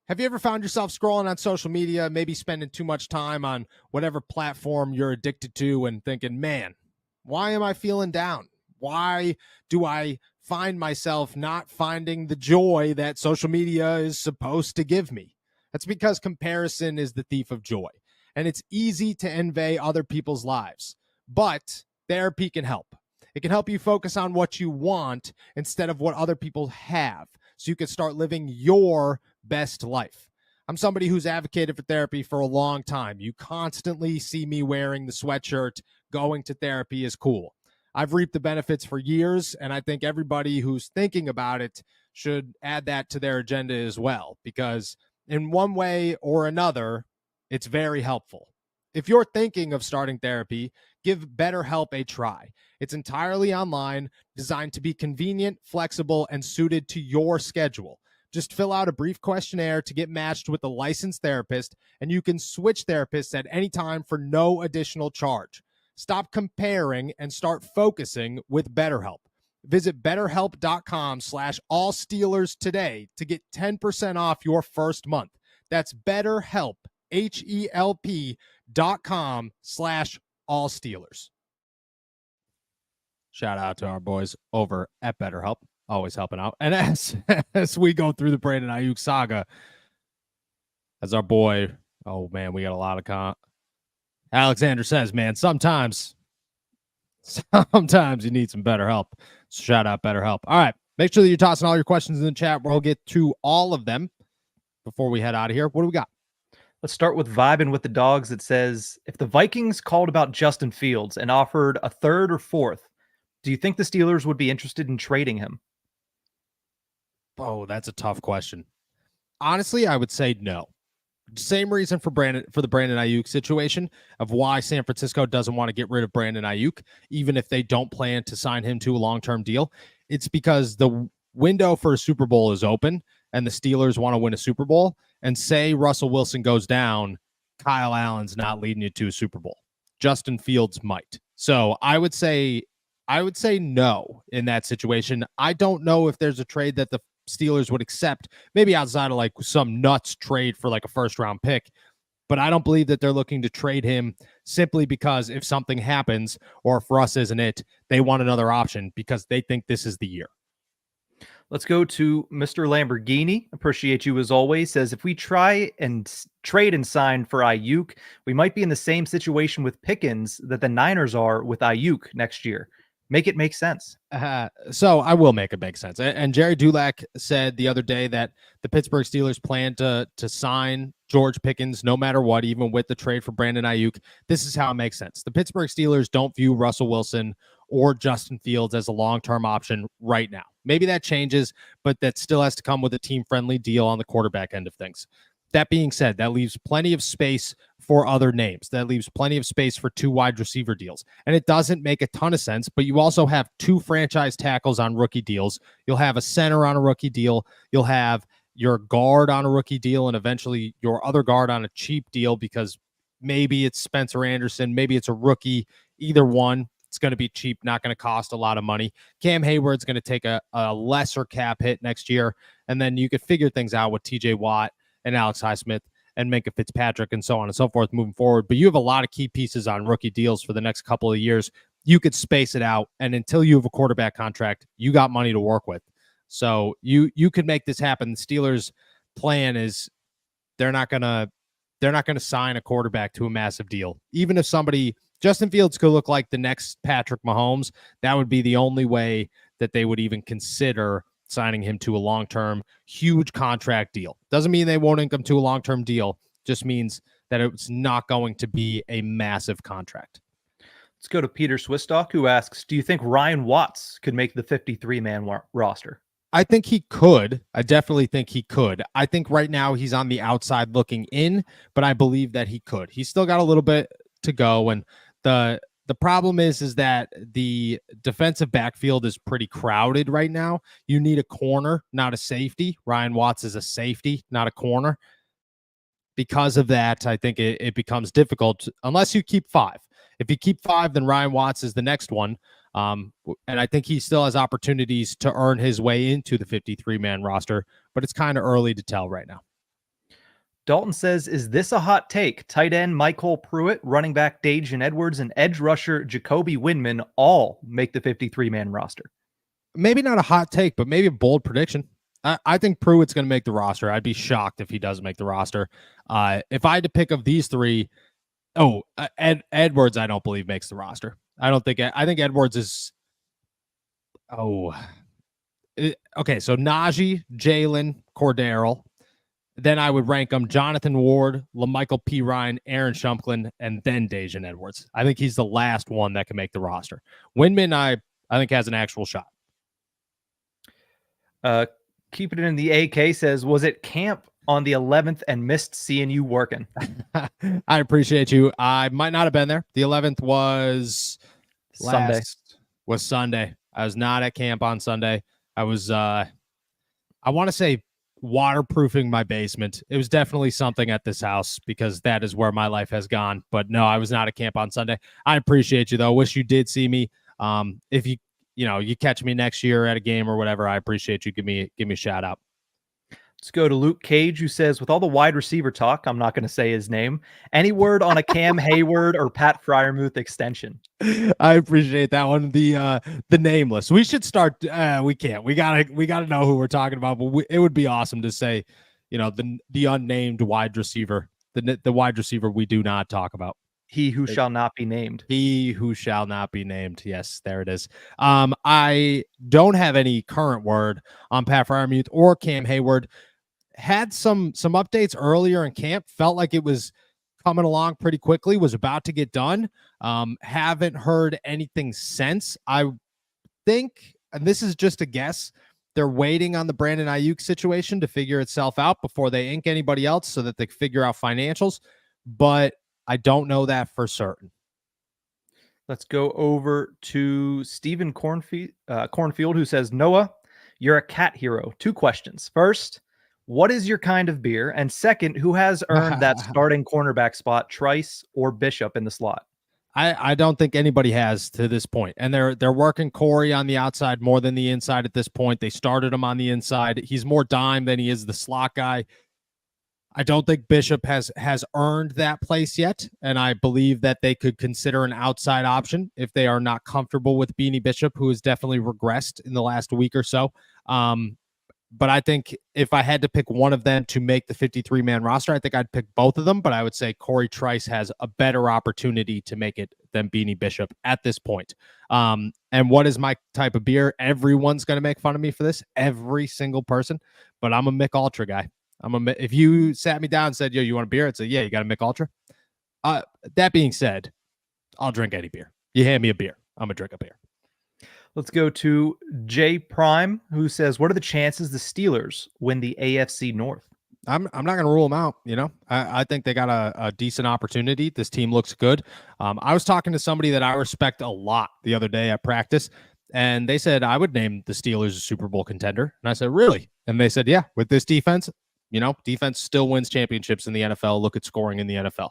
Have you ever found yourself scrolling on social media, maybe spending too much time on whatever platform you're addicted to and thinking, man, why am I feeling down? Why do I find myself not finding the joy that social media is supposed to give me? That's because comparison is the thief of joy, and it's easy to envy other people's lives, but therapy can help. It can help you focus on what you want instead of what other people have, so you can start living your best life. I'm somebody who's advocated for therapy for a long time. You constantly see me wearing the sweatshirt, going to therapy is cool. I've reaped the benefits for years, and I think everybody who's thinking about it should add that to their agenda as well, because in one way or another, it's very helpful. If you're thinking of starting therapy, give BetterHelp a try. It's entirely online, designed to be convenient, flexible, and suited to your schedule. Just fill out a brief questionnaire to get matched with a licensed therapist, and you can switch therapists at any time for no additional charge. Stop comparing and start focusing with BetterHelp. Visit BetterHelp.com/allsteelers today to get 10% off your first month. That's BetterHelp, HELP.com/allsteelers. Shout out to our boys over at BetterHelp, always helping out. And as we go through the Brandon Aiyuk saga, as our boy, oh man, we got a lot of Alexander says, man, sometimes you need some BetterHelp. So shout out BetterHelp. All right, make sure that you're tossing all your questions in the chat. We'll get to all of them before we head out of here. What do we got? Let's start with Vibing with the Dogs. It says, if the Vikings called about Justin Fields and offered a 3rd or 4th, do you think the Steelers would be interested in trading him? Oh, that's a tough question. Honestly, I would say no. Same reason for the Brandon Aiyuk situation of why San Francisco doesn't want to get rid of Brandon Aiyuk, even if they don't plan to sign him to a long-term deal. It's because the window for a Super Bowl is open and the Steelers want to win a Super Bowl. And say Russell Wilson goes down, Kyle Allen's not leading you to a Super Bowl. Justin Fields might. So I would say no in that situation. I don't know if there's a trade that the Steelers would accept, maybe outside of like some nuts trade for like a 1st-round pick. But I don't believe that they're looking to trade him simply because if something happens, or for us isn't it, they want another option because they think this is the year. Let's go to Mr. Lamborghini. Appreciate you as always. Says, if we try and trade and sign for Aiyuk, we might be in the same situation with Pickens that the Niners are with Aiyuk next year. Make it make sense. So I will make it make sense. And Jerry Dulac said the other day that the Pittsburgh Steelers plan to sign George Pickens no matter what, even with the trade for Brandon Aiyuk. This is how it makes sense. The Pittsburgh Steelers don't view Russell Wilson or Justin Fields as a long-term option right now. Maybe that changes, but that still has to come with a team-friendly deal on the quarterback end of things. That being said, that leaves plenty of space for other names. That leaves plenty of space for 2 wide receiver deals. And it doesn't make a ton of sense, but you also have 2 franchise tackles on rookie deals. You'll have a center on a rookie deal. You'll have your guard on a rookie deal and eventually your other guard on a cheap deal because maybe it's Spencer Anderson, maybe it's a rookie, either one. It's going to be cheap, not going to cost a lot of money. Cam Hayward's going to take a lesser cap hit next year, and then you could figure things out with TJ Watt and Alex Highsmith and Minkah Fitzpatrick and so on and so forth moving forward. But you have a lot of key pieces on rookie deals for the next couple of years. You could space it out, and until you have a quarterback contract, you got money to work with. So you could make this happen. The Steelers' plan is they're not gonna sign a quarterback to a massive deal. Even if Justin Fields could look like the next Patrick Mahomes, that would be the only way that they would even consider signing him to a long-term, huge contract deal. Doesn't mean they won't ink him to a long-term deal. Just means that it's not going to be a massive contract. Let's go to Peter Swistock, who asks, do you think Ryan Watts could make the 53-man roster? I think he could. I definitely think he could. I think right now he's on the outside looking in, but I believe that he could. He's still got a little bit to go, and the problem is that the defensive backfield is pretty crowded right now. You need a corner, not a safety. Ryan Watts is a safety, not a corner. Because of that, I think it becomes difficult unless you keep 5. If you keep 5, then Ryan Watts is the next one. And I think he still has opportunities to earn his way into the 53-man roster, but it's kind of early to tell right now. Dalton says, is this a hot take? Tight end Michael Pruitt, running back Dajan Edwards, and edge rusher Jacoby Windman all make the 53-man roster. Maybe not a hot take, but maybe a bold prediction. I think Pruitt's going to make the roster. I'd be shocked if he doesn't make the roster. If I had to pick of these 3, Edwards, I don't believe makes the roster. I think Edwards is. Okay. So Najee, Jalen, Cordero. Then I would rank them Jonathan Ward, LaMichael P. Ryan, Aaron Shumplin, and then Dajan Edwards. I think he's the last one that can make the roster. Windman, I think, has an actual shot. Keeping it in the AK says, was it camp on the 11th and missed seeing you working? I appreciate you. I might not have been there. The 11th was Sunday. I was not at camp on Sunday. I was, I want to say, waterproofing my basement. It was definitely something at this house because that is where my life has gone. But no, I was not at camp on Sunday. I appreciate you though. Wish you did see me. If you catch me next year at a game or whatever, I appreciate you. Give me a shout out. Let's go to Luke Cage, who says, with all the wide receiver talk, I'm not going to say his name, any word on a Cam Hayward or Pat Freiermuth extension? I appreciate that one. The nameless. We should start. We can't. We gotta know who we're talking about. But it would be awesome to say, the unnamed wide receiver, the wide receiver we do not talk about. He who shall not be named. He who shall not be named. Yes, there it is. I don't have any current word on Pat Freiermuth or Cam Hayward. Had some updates earlier in camp. Felt like it was coming along pretty quickly. Was about to get done. Haven't heard anything since. I think, and this is just a guess, they're waiting on the Brandon Aiyuk situation to figure itself out before they ink anybody else so that they can figure out financials. But I don't know that for certain. Let's go over to Stephen Cornfield, who says, Noah, you're a cat hero. 2 questions. First, what is your kind of beer? And second, who has earned that starting cornerback spot, Trice or Bishop in the slot? I don't think anybody has to this point. And they're working Corey on the outside more than the inside at this point. They started him on the inside. He's more dime than he is the slot guy. I don't think Bishop has earned that place yet, and I believe that they could consider an outside option if they are not comfortable with Beanie Bishop, who has definitely regressed in the last week or so. But I think if I had to pick one of them to make the 53-man roster, I think I'd pick both of them, but I would say Corey Trice has a better opportunity to make it than Beanie Bishop at this point. And what is my type of beer? Everyone's going to make fun of me for this, every single person, but I'm a Mick Ultra guy. If you sat me down and said, yo, you want a beer? I'd say, yeah, you got a Mick Ultra. That being said, I'll drink any beer. You hand me a beer, I'm going to drink a beer. Let's go to J Prime, who says, what are the chances the Steelers win the AFC North? I'm not going to rule them out. I think they got a decent opportunity. This team looks good. I was talking to somebody that I respect a lot the other day at practice, and they said I would name the Steelers a Super Bowl contender. And I said, really? And they said, yeah, with this defense, defense still wins championships in the NFL. Look at scoring in the NFL.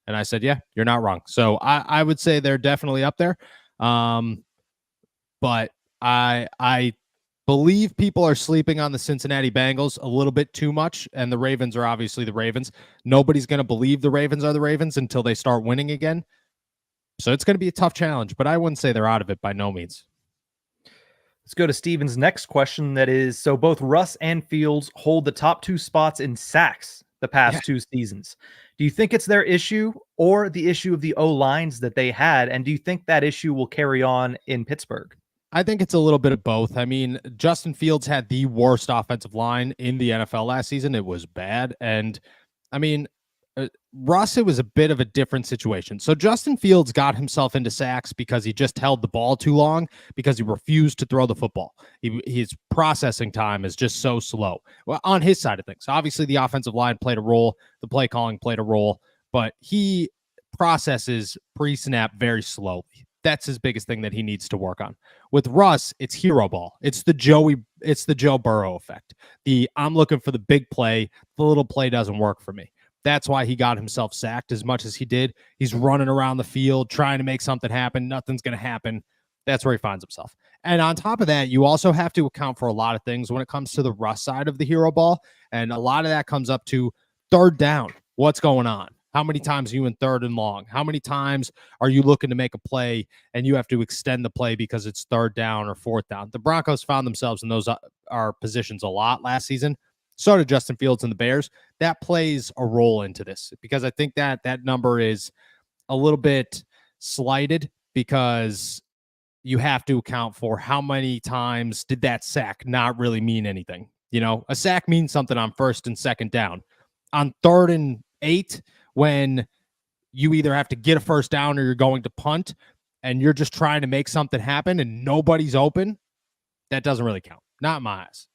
And I said, yeah, you're not wrong. So I would say they're definitely up there. But I believe people are sleeping on the Cincinnati Bengals a little bit too much, and the Ravens are obviously the Ravens. Nobody's going to believe the Ravens are the Ravens until they start winning again. So it's going to be a tough challenge, but I wouldn't say they're out of it by no means. Let's go to Steven's next question. That is, so both Russ and Fields hold the top 2 spots in sacks the past 2 seasons. Do you think it's their issue or the issue of the O-lines that they had? And do you think that issue will carry on in Pittsburgh? I think it's a little bit of both. I mean, Justin Fields had the worst offensive line in the NFL last season. It was bad. And I mean, Russ, it was a bit of a different situation. So Justin Fields got himself into sacks because he just held the ball too long, because he refused to throw the football. His processing time is just so slow. Well, on his side of things, obviously the offensive line played a role, the play calling played a role, but he processes pre-snap very slowly. That's his biggest thing that he needs to work on. With Russ, it's hero ball. It's the Joe Burrow effect. I'm looking for the big play. The little play doesn't work for me. That's why he got himself sacked as much as he did. He's running around the field trying to make something happen. Nothing's going to happen. That's where he finds himself. And on top of that, you also have to account for a lot of things when it comes to the Russ side of the hero ball. And a lot of that comes up to third down. What's going on? How many times are you in third and long? How many times are you looking to make a play and you have to extend the play because it's third down or fourth down? The Broncos found themselves in those positions a lot last season. So did Justin Fields and the Bears. That plays a role into this, because I think that number is a little bit slighted, because you have to account for how many times did that sack not really mean anything. A sack means something on first and second down. On 3rd and 8, when you either have to get a first down or you're going to punt and you're just trying to make something happen and nobody's open, that doesn't really count. Not in my eyes.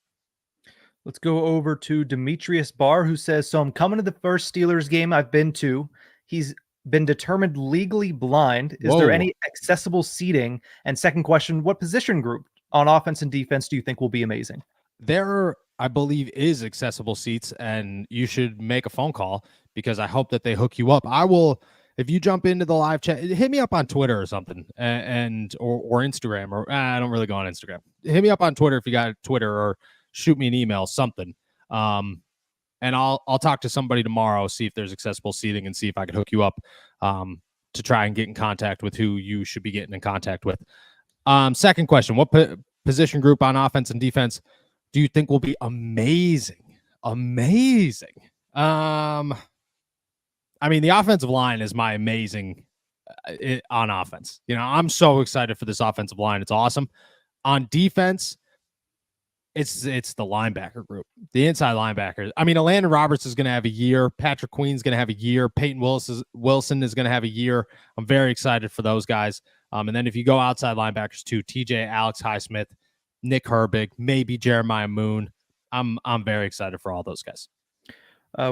Let's go over to Demetrius Barr, who says, so I'm coming to the first Steelers game I've been to. He's been determined legally blind. Is there any accessible seating? And second question, what position group on offense and defense do you think will be amazing? There, I believe, is accessible seats, and you should make a phone call, because I hope that they hook you up. I will, if you jump into the live chat, hit me up on Twitter or something, or Instagram, or I don't really go on Instagram. Hit me up on Twitter if you got Twitter, or shoot me an email, something. And I'll talk to somebody tomorrow, see if there's accessible seating, and see if I can hook you up to try and get in contact with who you should be getting in contact with. Second question, what position group on offense and defense do you think will be amazing? Amazing. I mean, the offensive line is my amazing on offense. I'm so excited for this offensive line. It's awesome. On defense, it's the linebacker group, the inside linebackers. I mean, Landon Roberts is going to have a year. Patrick Queen's going to have a year. Peyton Wilson is going to have a year. I'm very excited for those guys. And then if you go outside linebackers too, TJ, Alex Highsmith, Nick Herbig, maybe Jeremiah Moon. I'm very excited for all those guys.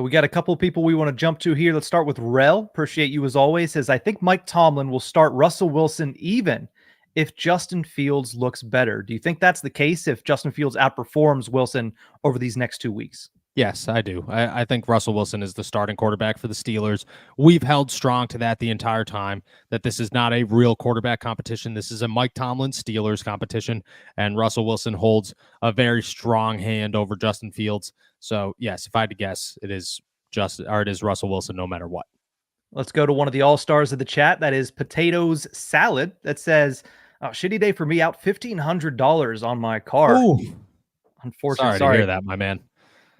We got a couple of people we want to jump to here. Let's start with Rel. Appreciate you as always. Says, I think Mike Tomlin will start Russell Wilson even if Justin Fields looks better. Do you think that's the case if Justin Fields outperforms Wilson over these next 2 weeks? Yes, I do. I think Russell Wilson is the starting quarterback for the Steelers. We've held strong to that the entire time, that this is not a real quarterback competition. This is a Mike Tomlin Steelers competition, and Russell Wilson holds a very strong hand over Justin Fields. So, yes, if I had to guess, it is Russell Wilson no matter what. Let's go to one of the all-stars of the chat. That is Potatoes Salad. That says, shitty day for me, out $1,500 on my car. Ooh. Unfortunately, sorry to hear that, my man.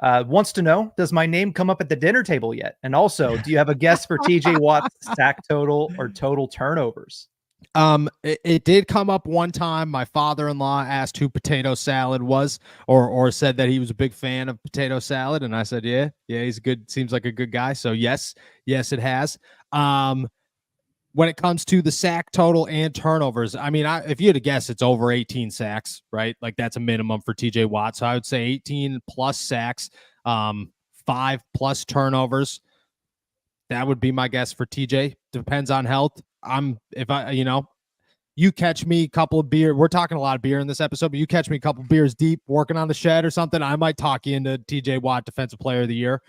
Wants to know, does my name come up at the dinner table yet? And also, do you have a guess for TJ Watt's sack total or total turnovers? It did come up one time. My father-in-law asked who Potato Salad was, or said that he was a big fan of potato salad, and I said, yeah, he's good. Seems like a good guy. So yes, it has. When it comes to the sack total and turnovers, I mean, if you had to guess, it's over 18 sacks, right? Like that's a minimum for TJ Watt. So I would say 18 plus sacks, 5 plus turnovers. That would be my guess for TJ. Depends on health. You catch me a couple of beer. We're talking a lot of beer in this episode, but you catch me a couple of beers deep working on the shed or something. I might talk you into TJ Watt Defensive Player of the Year.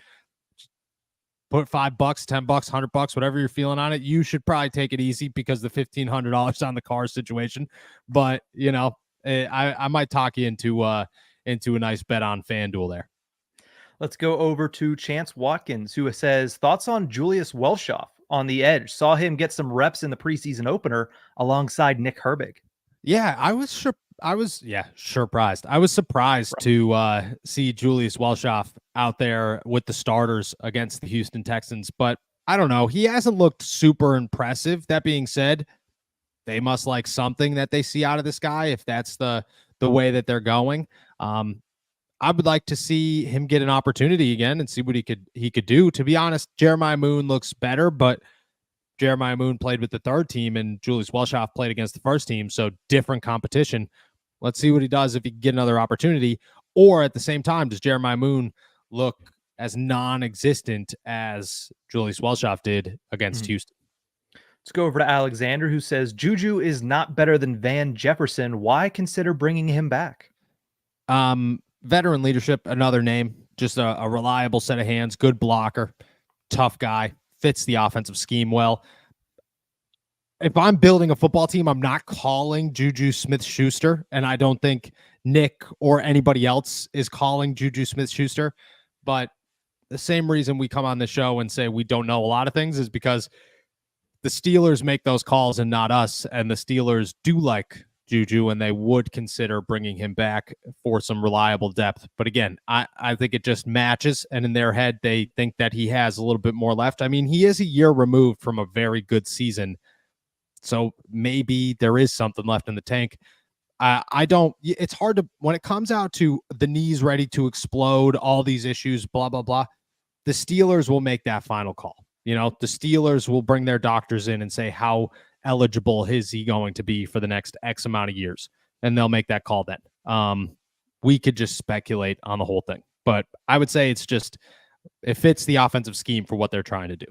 Put $5, $10, $100, whatever you're feeling on it. You should probably take it easy because the $1,500 on the car situation. But I might talk you into a nice bet on FanDuel there. Let's go over to Chance Watkins, who says thoughts on Julius Welshoff on the edge. Saw him get some reps in the preseason opener alongside Nick Herbig. Yeah, I was surprised. I was surprised to see Julius Welshoff out there with the starters against the Houston Texans, but I don't know. He hasn't looked super impressive. That being said, they must like something that they see out of this guy if that's the way that they're going. I would like to see him get an opportunity again and see what he could do. To be honest, Jeremiah Moon looks better, but Jeremiah Moon played with the third team and Julius Welshoff played against the first team, so different competition. Let's see what he does if he can get another opportunity. Or at the same time, does Jeremiah Moon look as non-existent as Julius Welshoff did against Houston? Let's go over to Alexander, who says Juju is not better than Van Jefferson. Why consider bringing him back? Veteran leadership, another name, just a reliable set of hands, good blocker, tough guy, fits the offensive scheme well. If I'm building a football team, I'm not calling Juju Smith-Schuster, and I don't think Nick or anybody else is calling Juju Smith-Schuster. But the same reason we come on the show and say we don't know a lot of things is because the Steelers make those calls and not us, and the Steelers do like Juju, and they would consider bringing him back for some reliable depth. But again, I think it just matches, and in their head, they think that he has a little bit more left. I mean, he is a year removed from a very good season, so maybe there is something left in the tank. It's hard to, when it comes out to the knees ready to explode, all these issues, blah, blah, blah, the Steelers will make that final call. The Steelers will bring their doctors in and say, how eligible is he going to be for the next X amount of years? And they'll make that call then. We could just speculate on the whole thing, but I would say it fits the offensive scheme for what they're trying to do.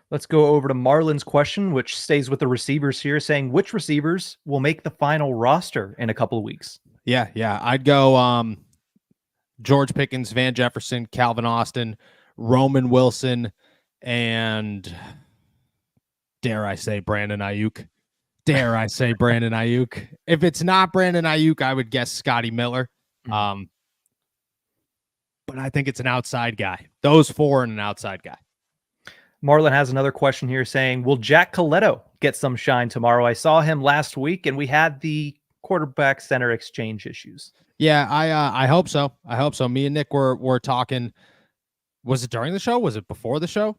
Let's go over to Marlon's question, which stays with the receivers here, saying which receivers will make the final roster in a couple of weeks? Yeah. I'd go George Pickens, Van Jefferson, Calvin Austin, Roman Wilson, and dare I say Brandon Aiyuk. If it's not Brandon Aiyuk, I would guess Scotty Miller. But I think it's an outside guy. Those four and an outside guy. Marlon has another question here saying, will Jack Coletto get some shine tomorrow? I saw him last week, and we had the quarterback center exchange issues. Yeah, I hope so. Me and Nick were talking. Was it during the show? Was it before the show?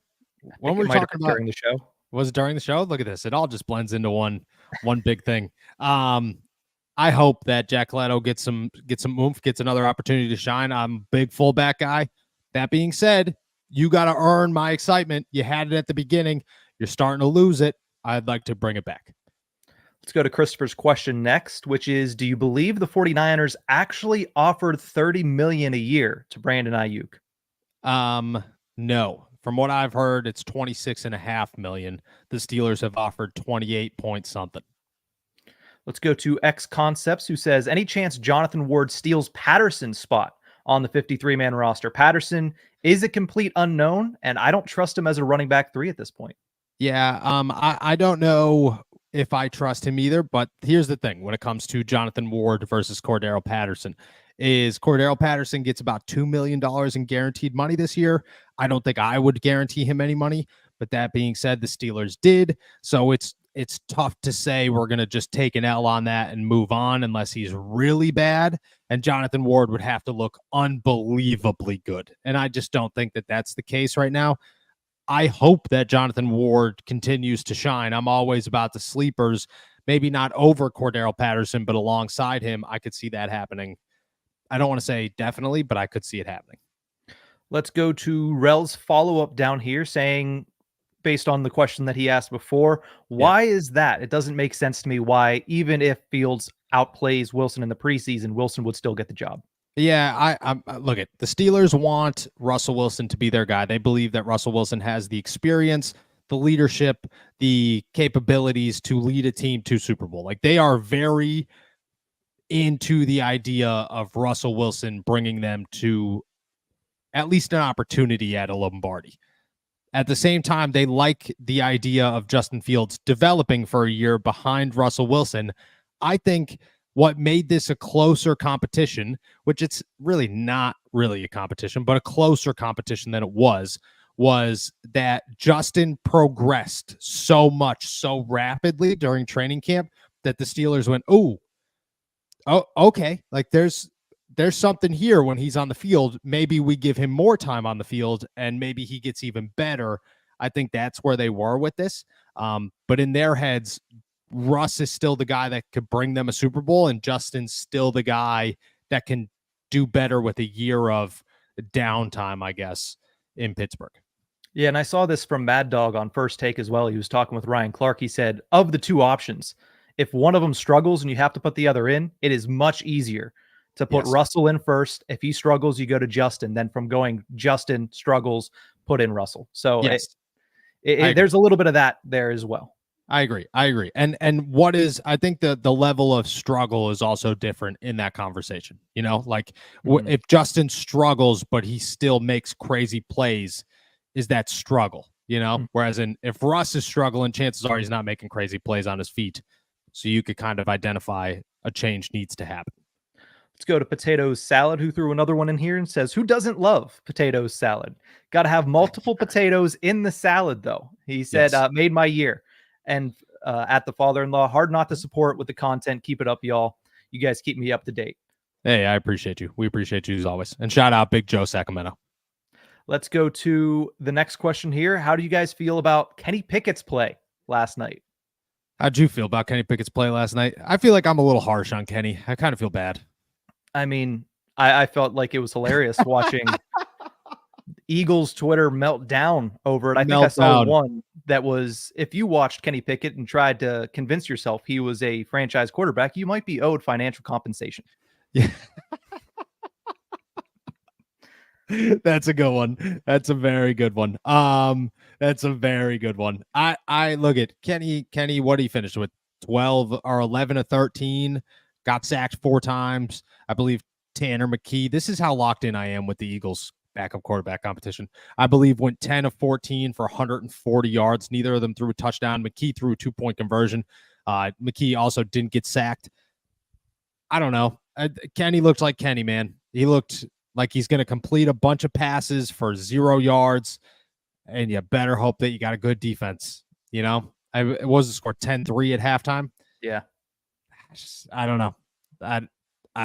When we were talking about during the show. Was it during the show? Look at this. It all just blends into one big thing. I hope that Jack Coletto gets some oomph, gets another opportunity to shine. I'm a big fullback guy. That being said, you got to earn my excitement. You had it at the beginning. You're starting to lose it. I'd like to bring it back. Let's go to Christopher's question next, which is, do you believe the 49ers actually offered $30 million a year to Brandon Aiyuk? No. From what I've heard, it's $26.5 million. The Steelers have offered 28 point something. Let's go to X Concepts, who says, any chance Jonathan Ward steals Patterson's spot on the 53-man roster? Patterson is a complete unknown, and I don't trust him as a running back 3 at this point. Yeah, I don't know if I trust him either, but here's the thing. When it comes to Jonathan Ward versus Cordero Patterson, is Cordero Patterson gets about $2 million in guaranteed money this year. I don't think I would guarantee him any money, but that being said, the Steelers did. So it's tough to say we're going to just take an L on that and move on unless he's really bad. And Jonathan Ward would have to look unbelievably good. And I just don't think that that's the case right now. I hope that Jonathan Ward continues to shine. I'm always about the sleepers, maybe not over Cordero Patterson, but alongside him. I could see that happening. I don't want to say definitely, but I could see it happening. Let's go to Rel's follow-up down here saying, based on the question that he asked before, why is that? It doesn't make sense to me why, even if Fields outplays Wilson in the preseason, Wilson would still get the job. Yeah, I look at the Steelers want Russell Wilson to be their guy. They believe that Russell Wilson has the experience, the leadership, the capabilities to lead a team to Super Bowl. Like, they are very into the idea of Russell Wilson bringing them to at least an opportunity at a Lombardi. At the same time, they like the idea of Justin Fields developing for a year behind Russell Wilson. I think what made this a closer competition, which it's really not really a competition, but a closer competition than it was that Justin progressed so much, so rapidly during training camp that the Steelers went, oh, okay. Like, there's something here when he's on the field. Maybe we give him more time on the field and maybe he gets even better. I think that's where they were with this. But in their heads, Russ is still the guy that could bring them a Super Bowl, and Justin's still the guy that can do better with a year of downtime, I guess, in Pittsburgh. Yeah, and I saw this from Mad Dog on First Take as well. He was talking with Ryan Clark. He said, of the two options, if one of them struggles and you have to put the other in, it is much easier to put Russell in first. If he struggles, you go to Justin. Then from going Justin struggles, put in Russell. So there's a little bit of that there as well. I agree. And what is, I think the level of struggle is also different in that conversation. You know, like if Justin struggles, but he still makes crazy plays, is that struggle, you know? Whereas if Russ is struggling, chances are he's not making crazy plays on his feet. So you could kind of identify a change needs to happen. Let's go to Potatoes Salad, who threw another one in here and says, who doesn't love potatoes salad? Got to have multiple potatoes in the salad, though. He said, made my year. And at the father-in-law, hard not to support with the content. Keep it up, y'all. You guys keep me up to date. Hey, I appreciate you. We appreciate you as always. And shout out Big Joe Sacramento. Let's go to the next question here. How do you guys feel about Kenny Pickett's play last night? How'd you feel about Kenny Pickett's play last night? I feel like I'm a little harsh on Kenny. I kind of feel bad. I mean, I felt like it was hilarious watching Eagles Twitter melt down over it. I think I saw one that was, if you watched Kenny Pickett and tried to convince yourself he was a franchise quarterback, you might be owed financial compensation. Yeah. That's a good one. That's a very good one. That's a very good one. I look at Kenny, what did he finish with? 12 or 11 or 13, got sacked 4 times. I believe Tanner McKee. This is how locked in I am with the Eagles backup quarterback competition. I believe went 10 of 14 for 140 yards. Neither of them threw a touchdown. McKee threw a 2-point conversion. McKee also didn't get sacked. I don't know. Kenny looked like Kenny, man. He looked like he's going to complete a bunch of passes for 0 yards, and you better hope that you got a good defense. You know, it was a score 10-3 at halftime. Yeah. I don't know. I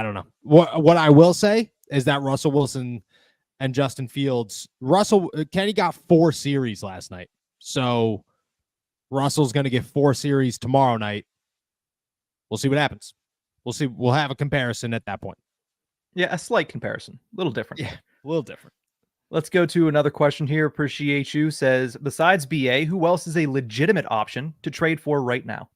don't know. What I will say is that Russell Wilson and Justin Fields, Kenny got 4 series last night. So Russell's going to get 4 series tomorrow night. We'll see what happens. We'll see. We'll have a comparison at that point. Yeah, a slight comparison. A little different. Yeah, a little different. Let's go to another question here. Appreciate you. Says, besides BA, who else is a legitimate option to trade for right now?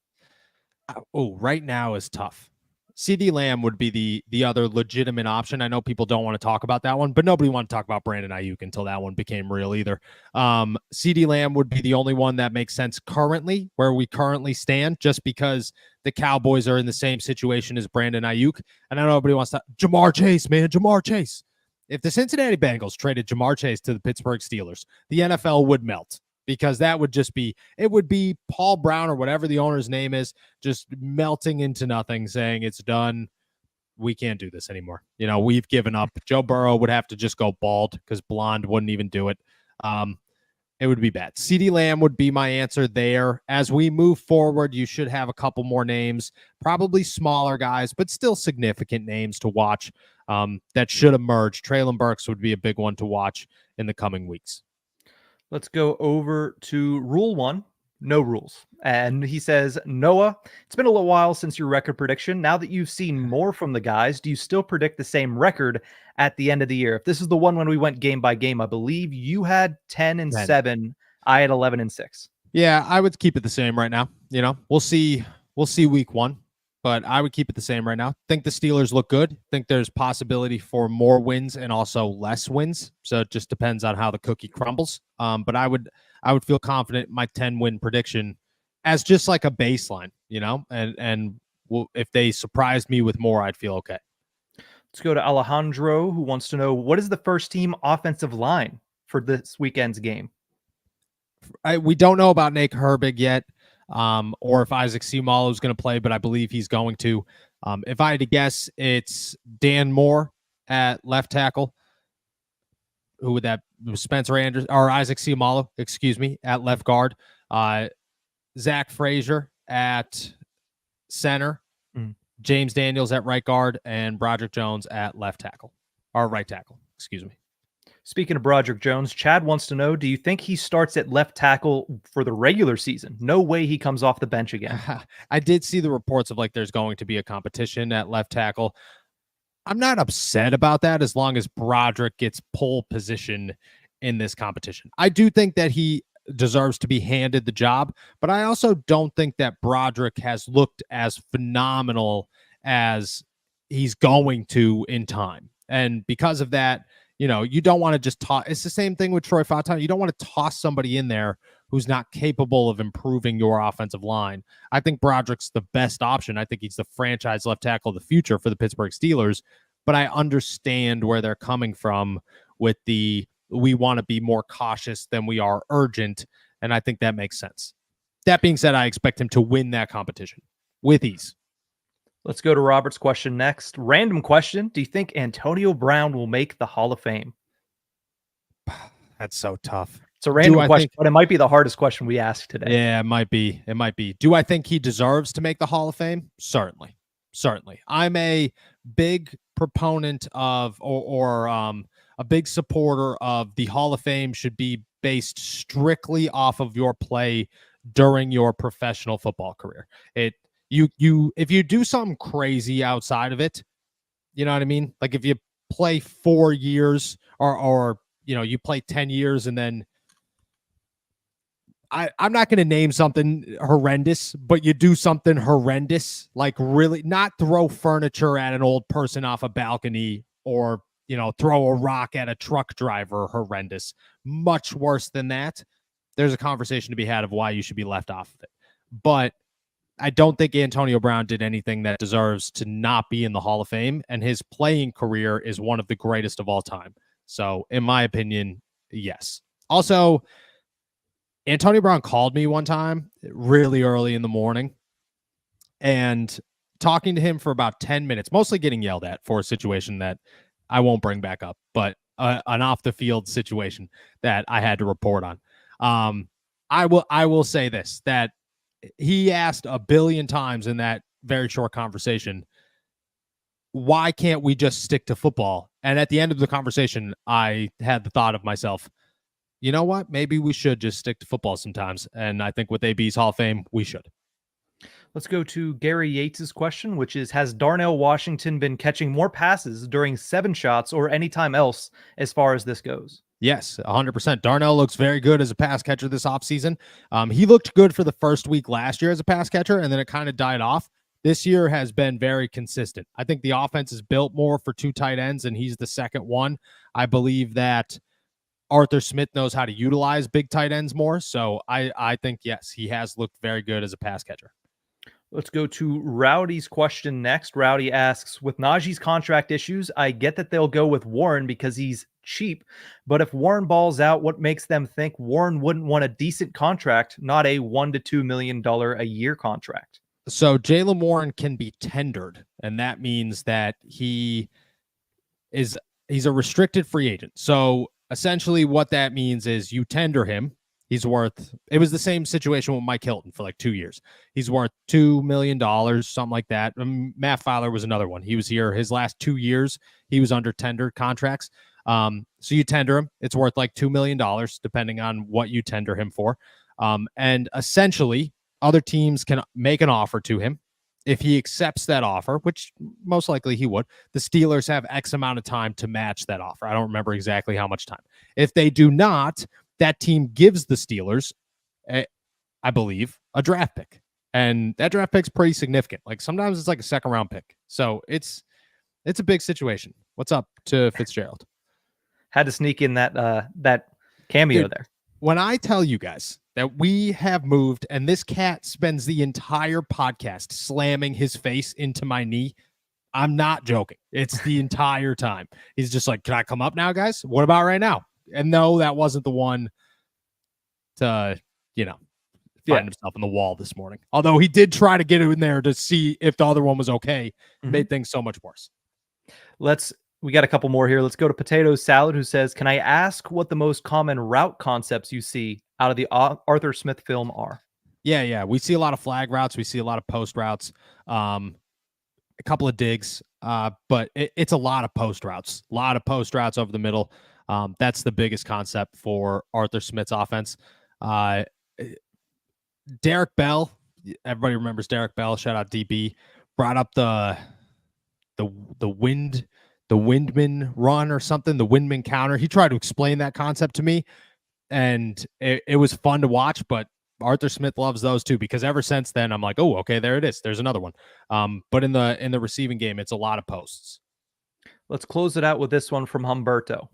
Right now is tough. CeeDee Lamb would be the other legitimate option. I know people don't want to talk about that one, but nobody wanted to talk about Brandon Aiyuk until that one became real either. CeeDee Lamb would be the only one that makes sense currently, where we currently stand, just because the Cowboys are in the same situation as Brandon Aiyuk. And I know nobody wants to. Jamar Chase, man, Jamar Chase. If the Cincinnati Bengals traded Jamar Chase to the Pittsburgh Steelers, the NFL would melt. Because that would just be, it would be Paul Brown or whatever the owner's name is, just melting into nothing, saying it's done. We can't do this anymore. You know, we've given up. Joe Burrow would have to just go bald because blonde wouldn't even do it. It would be bad. CeeDee Lamb would be my answer there. As we move forward, you should have a couple more names, probably smaller guys, but still significant names to watch that should emerge. Treylon Burks would be a big one to watch in the coming weeks. Let's go over to rule 1, no rules. And he says, Noah, it's been a little while since your record prediction. Now that you've seen more from the guys, do you still predict the same record at the end of the year? If this is the one when we went game by game, I believe you had 10-7. I had 11-6. Yeah, I would keep it the same right now. You know, we'll see week 1. but I would keep it the same right now. Think the Steelers look good. Think there's possibility for more wins and also less wins. So it just depends on how the cookie crumbles. But I would feel confident in my 10-win prediction as just like a baseline, and if they surprised me with more, I'd feel okay. Let's go to Alejandro, who wants to know, what is the first team offensive line for this weekend's game? We don't know about Nate Herbig yet, or if Isaac Seumalo is going to play, but I believe he's going to. If I had to guess, it's Dan Moore at left tackle. Who would that? Spencer Anderson or Isaac Seumalo, excuse me, at left guard. Zach Frazier at center. James Daniels at right guard, and Broderick Jones at left tackle, or right tackle, excuse me. Speaking of Broderick Jones, Chad wants to know, do you think he starts at left tackle for the regular season? No way he comes off the bench again. I did see the reports of there's going to be a competition at left tackle. I'm not upset about that as long as Broderick gets pole position in this competition. I do think that he deserves to be handed the job, but I also don't think that Broderick has looked as phenomenal as he's going to in time. And because of that, you don't want to just toss. It's the same thing with Troy Fautanu. You don't want to toss somebody in there who's not capable of improving your offensive line. I think Broderick's the best option. I think he's the franchise left tackle of the future for the Pittsburgh Steelers, but I understand where they're coming from with we want to be more cautious than we are urgent, and I think that makes sense. That being said, I expect him to win that competition with ease. Let's go to Robert's question next. Random question. Do you think Antonio Brown will make the Hall of Fame? That's so tough. It's a random question, but it might be the hardest question we asked today. Yeah, it might be. It might be. Do I think he deserves to make the Hall of Fame? Certainly. I'm a big proponent of, or a big supporter of, the Hall of Fame should be based strictly off of your play during your professional football career. If you do something crazy outside of it, you know what I mean? Like if you play 4 years or you play 10 years and then I'm not going to name something horrendous, but you do something horrendous, like really not throw furniture at an old person off a balcony or, throw a rock at a truck driver, horrendous. Much worse than that. There's a conversation to be had of why you should be left off of it. But I don't think Antonio Brown did anything that deserves to not be in the Hall of Fame, and his playing career is one of the greatest of all time. So, in my opinion, yes. Also, Antonio Brown called me one time really early in the morning, and talking to him for about 10 minutes, mostly getting yelled at for a situation that I won't bring back up, but an off-the-field situation that I had to report on. I will say this, that he asked a billion times in that very short conversation, why can't we just stick to football? And at the end of the conversation, I had the thought of myself, you know what? Maybe we should just stick to football sometimes. And I think with AB's Hall of Fame, we should. Let's go to Gary Yates's question, which is, has Darnell Washington been catching more passes during 7 shots or any time else as far as this goes? Yes, 100%. Darnell looks very good as a pass catcher this offseason. He looked good for the first week last year as a pass catcher, and then it kind of died off. This year has been very consistent. I think the offense is built more for 2 tight ends, and he's the second one. I believe that Arthur Smith knows how to utilize big tight ends more. So I think, yes, he has looked very good as a pass catcher. Let's go to Rowdy's question next. Rowdy asks, with Najee's contract issues, I get that they'll go with Warren because he's cheap, but if Warren balls out, what makes them think Warren wouldn't want a decent contract, not a $1 to $2 million a year contract? So Jaylen Warren can be tendered, and that means that he's a restricted free agent. So essentially what that means is you tender him. He's worth, it was the same situation with Mike Hilton for like 2 years. He's worth $2 million, something like that. Matt Filer was another one. He was here his last 2 years. He was under tender contracts. So you tender him. It's worth like $2 million, depending on what you tender him for. And essentially, other teams can make an offer to him. If he accepts that offer, which most likely he would, the Steelers have X amount of time to match that offer. I don't remember exactly how much time. If they do not, that team gives the Steelers, I believe, a draft pick. And that draft pick's pretty significant. Like sometimes it's like a second round pick. So it's a big situation. What's up to Fitzgerald? Had to sneak in that cameo there. When I tell you guys that we have moved and this cat spends the entire podcast slamming his face into my knee, I'm not joking. It's the entire time. He's just like, can I come up now, guys? What about right now? And no, that wasn't the one to, find himself in the wall this morning. Although he did try to get it in there to see if the other one was okay. Made things so much worse. We got a couple more here. Let's go to Potato Salad, who says, can I ask what the most common route concepts you see out of the Arthur Smith film are? Yeah. We see a lot of flag routes. We see a lot of post routes. A couple of digs, but it's a lot of post routes. A lot of post routes over the middle. That's the biggest concept for Arthur Smith's offense. Derek Bell, everybody remembers Derek Bell. Shout out DB. Brought up the Windman run or something, the Windman counter. He tried to explain that concept to me, and it was fun to watch. But Arthur Smith loves those too, because ever since then I'm like, oh, okay, there it is. There's another one. But in the receiving game, it's a lot of posts. Let's close it out with this one from Humberto.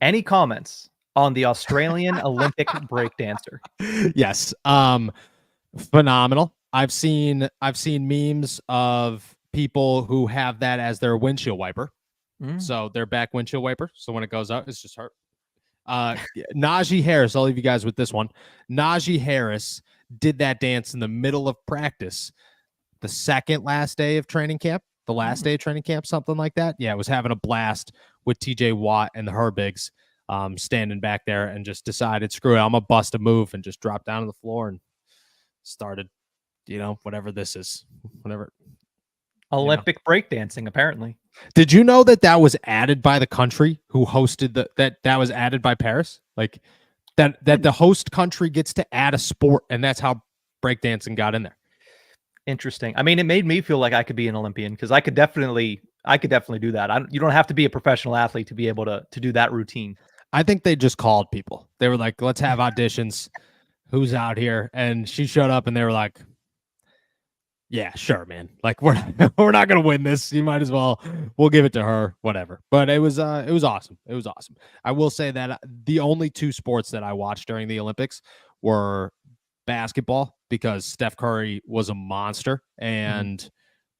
Any comments on the Australian Olympic breakdancer? Yes. Phenomenal. I've seen memes of people who have that as their windshield wiper. So their back windshield wiper. So when it goes up, it's just hurt. Najee Harris, I'll leave you guys with this one. Najee Harris did that dance in the middle of practice, the second last day of training camp, the last day of training camp, something like that. Yeah, was having a blast with TJ Watt and the Herbigs standing back there, and just decided, screw it, I'm going to bust a move, and just dropped down to the floor and started, whatever this is, whatever. Olympic breakdancing, apparently. Did you know that was added by the country who hosted that was added by Paris? Like that the host country gets to add a sport, and that's how breakdancing got in there. Interesting. I mean, it made me feel like I could be an Olympian, because I could definitely do that. You don't have to be a professional athlete to be able to do that routine. I think they just called people. They were like, let's have auditions. Who's out here? And she showed up, and they were like, yeah, sure, man. Like we're not gonna win this. You might as well. We'll give it to her. Whatever. But it was awesome. It was awesome. I will say that the only two sports that I watched during the Olympics were basketball, because Steph Curry was a monster, and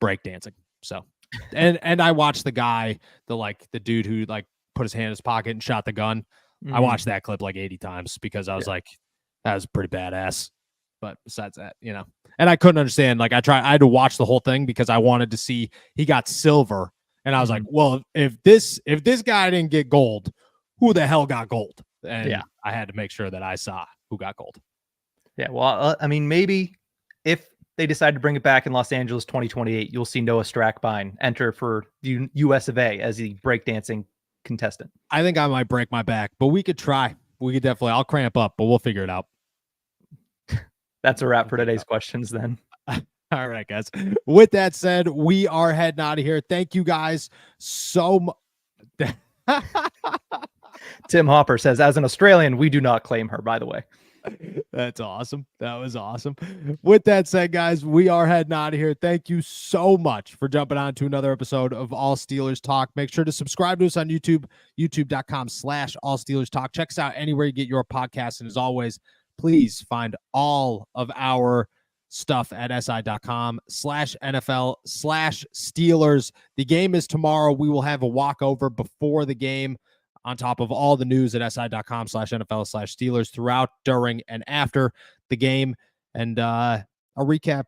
breakdancing. So, and I watched the guy, the dude who put his hand in his pocket and shot the gun. I watched that clip 80 times, because I was like, that was pretty badass. But besides that, and I couldn't understand. I had to watch the whole thing because I wanted to see. He got silver, and I was like, well, if this guy didn't get gold, who the hell got gold? And I had to make sure that I saw who got gold. Yeah, well, I mean, maybe if they decide to bring it back in Los Angeles 2028, you'll see Noah Strackbine enter for the US of A as the breakdancing contestant. I think I might break my back, but we could try. We could definitely. I'll cramp up, but we'll figure it out. That's a wrap for today's questions then. All right, guys. With that said, we are heading out of here. Thank you guys so much. Tim Hopper says, as an Australian, we do not claim her, by the way. That's awesome. That was awesome. With that said, guys, we are heading out of here. Thank you so much for jumping on to another episode of All Steelers Talk. Make sure to subscribe to us on YouTube, youtube.com/All Steelers Talk. Check us out anywhere you get your podcasts. And as always, please find all of our stuff at si.com/NFL/Steelers. The game is tomorrow. We will have a walkover before the game, on top of all the news at si.com/NFL/Steelers throughout, during, and after the game. And a recap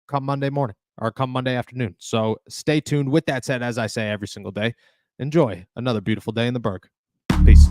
come Monday morning, or come Monday afternoon. So stay tuned. With that said, as I say every single day, enjoy another beautiful day in the Berg. Peace.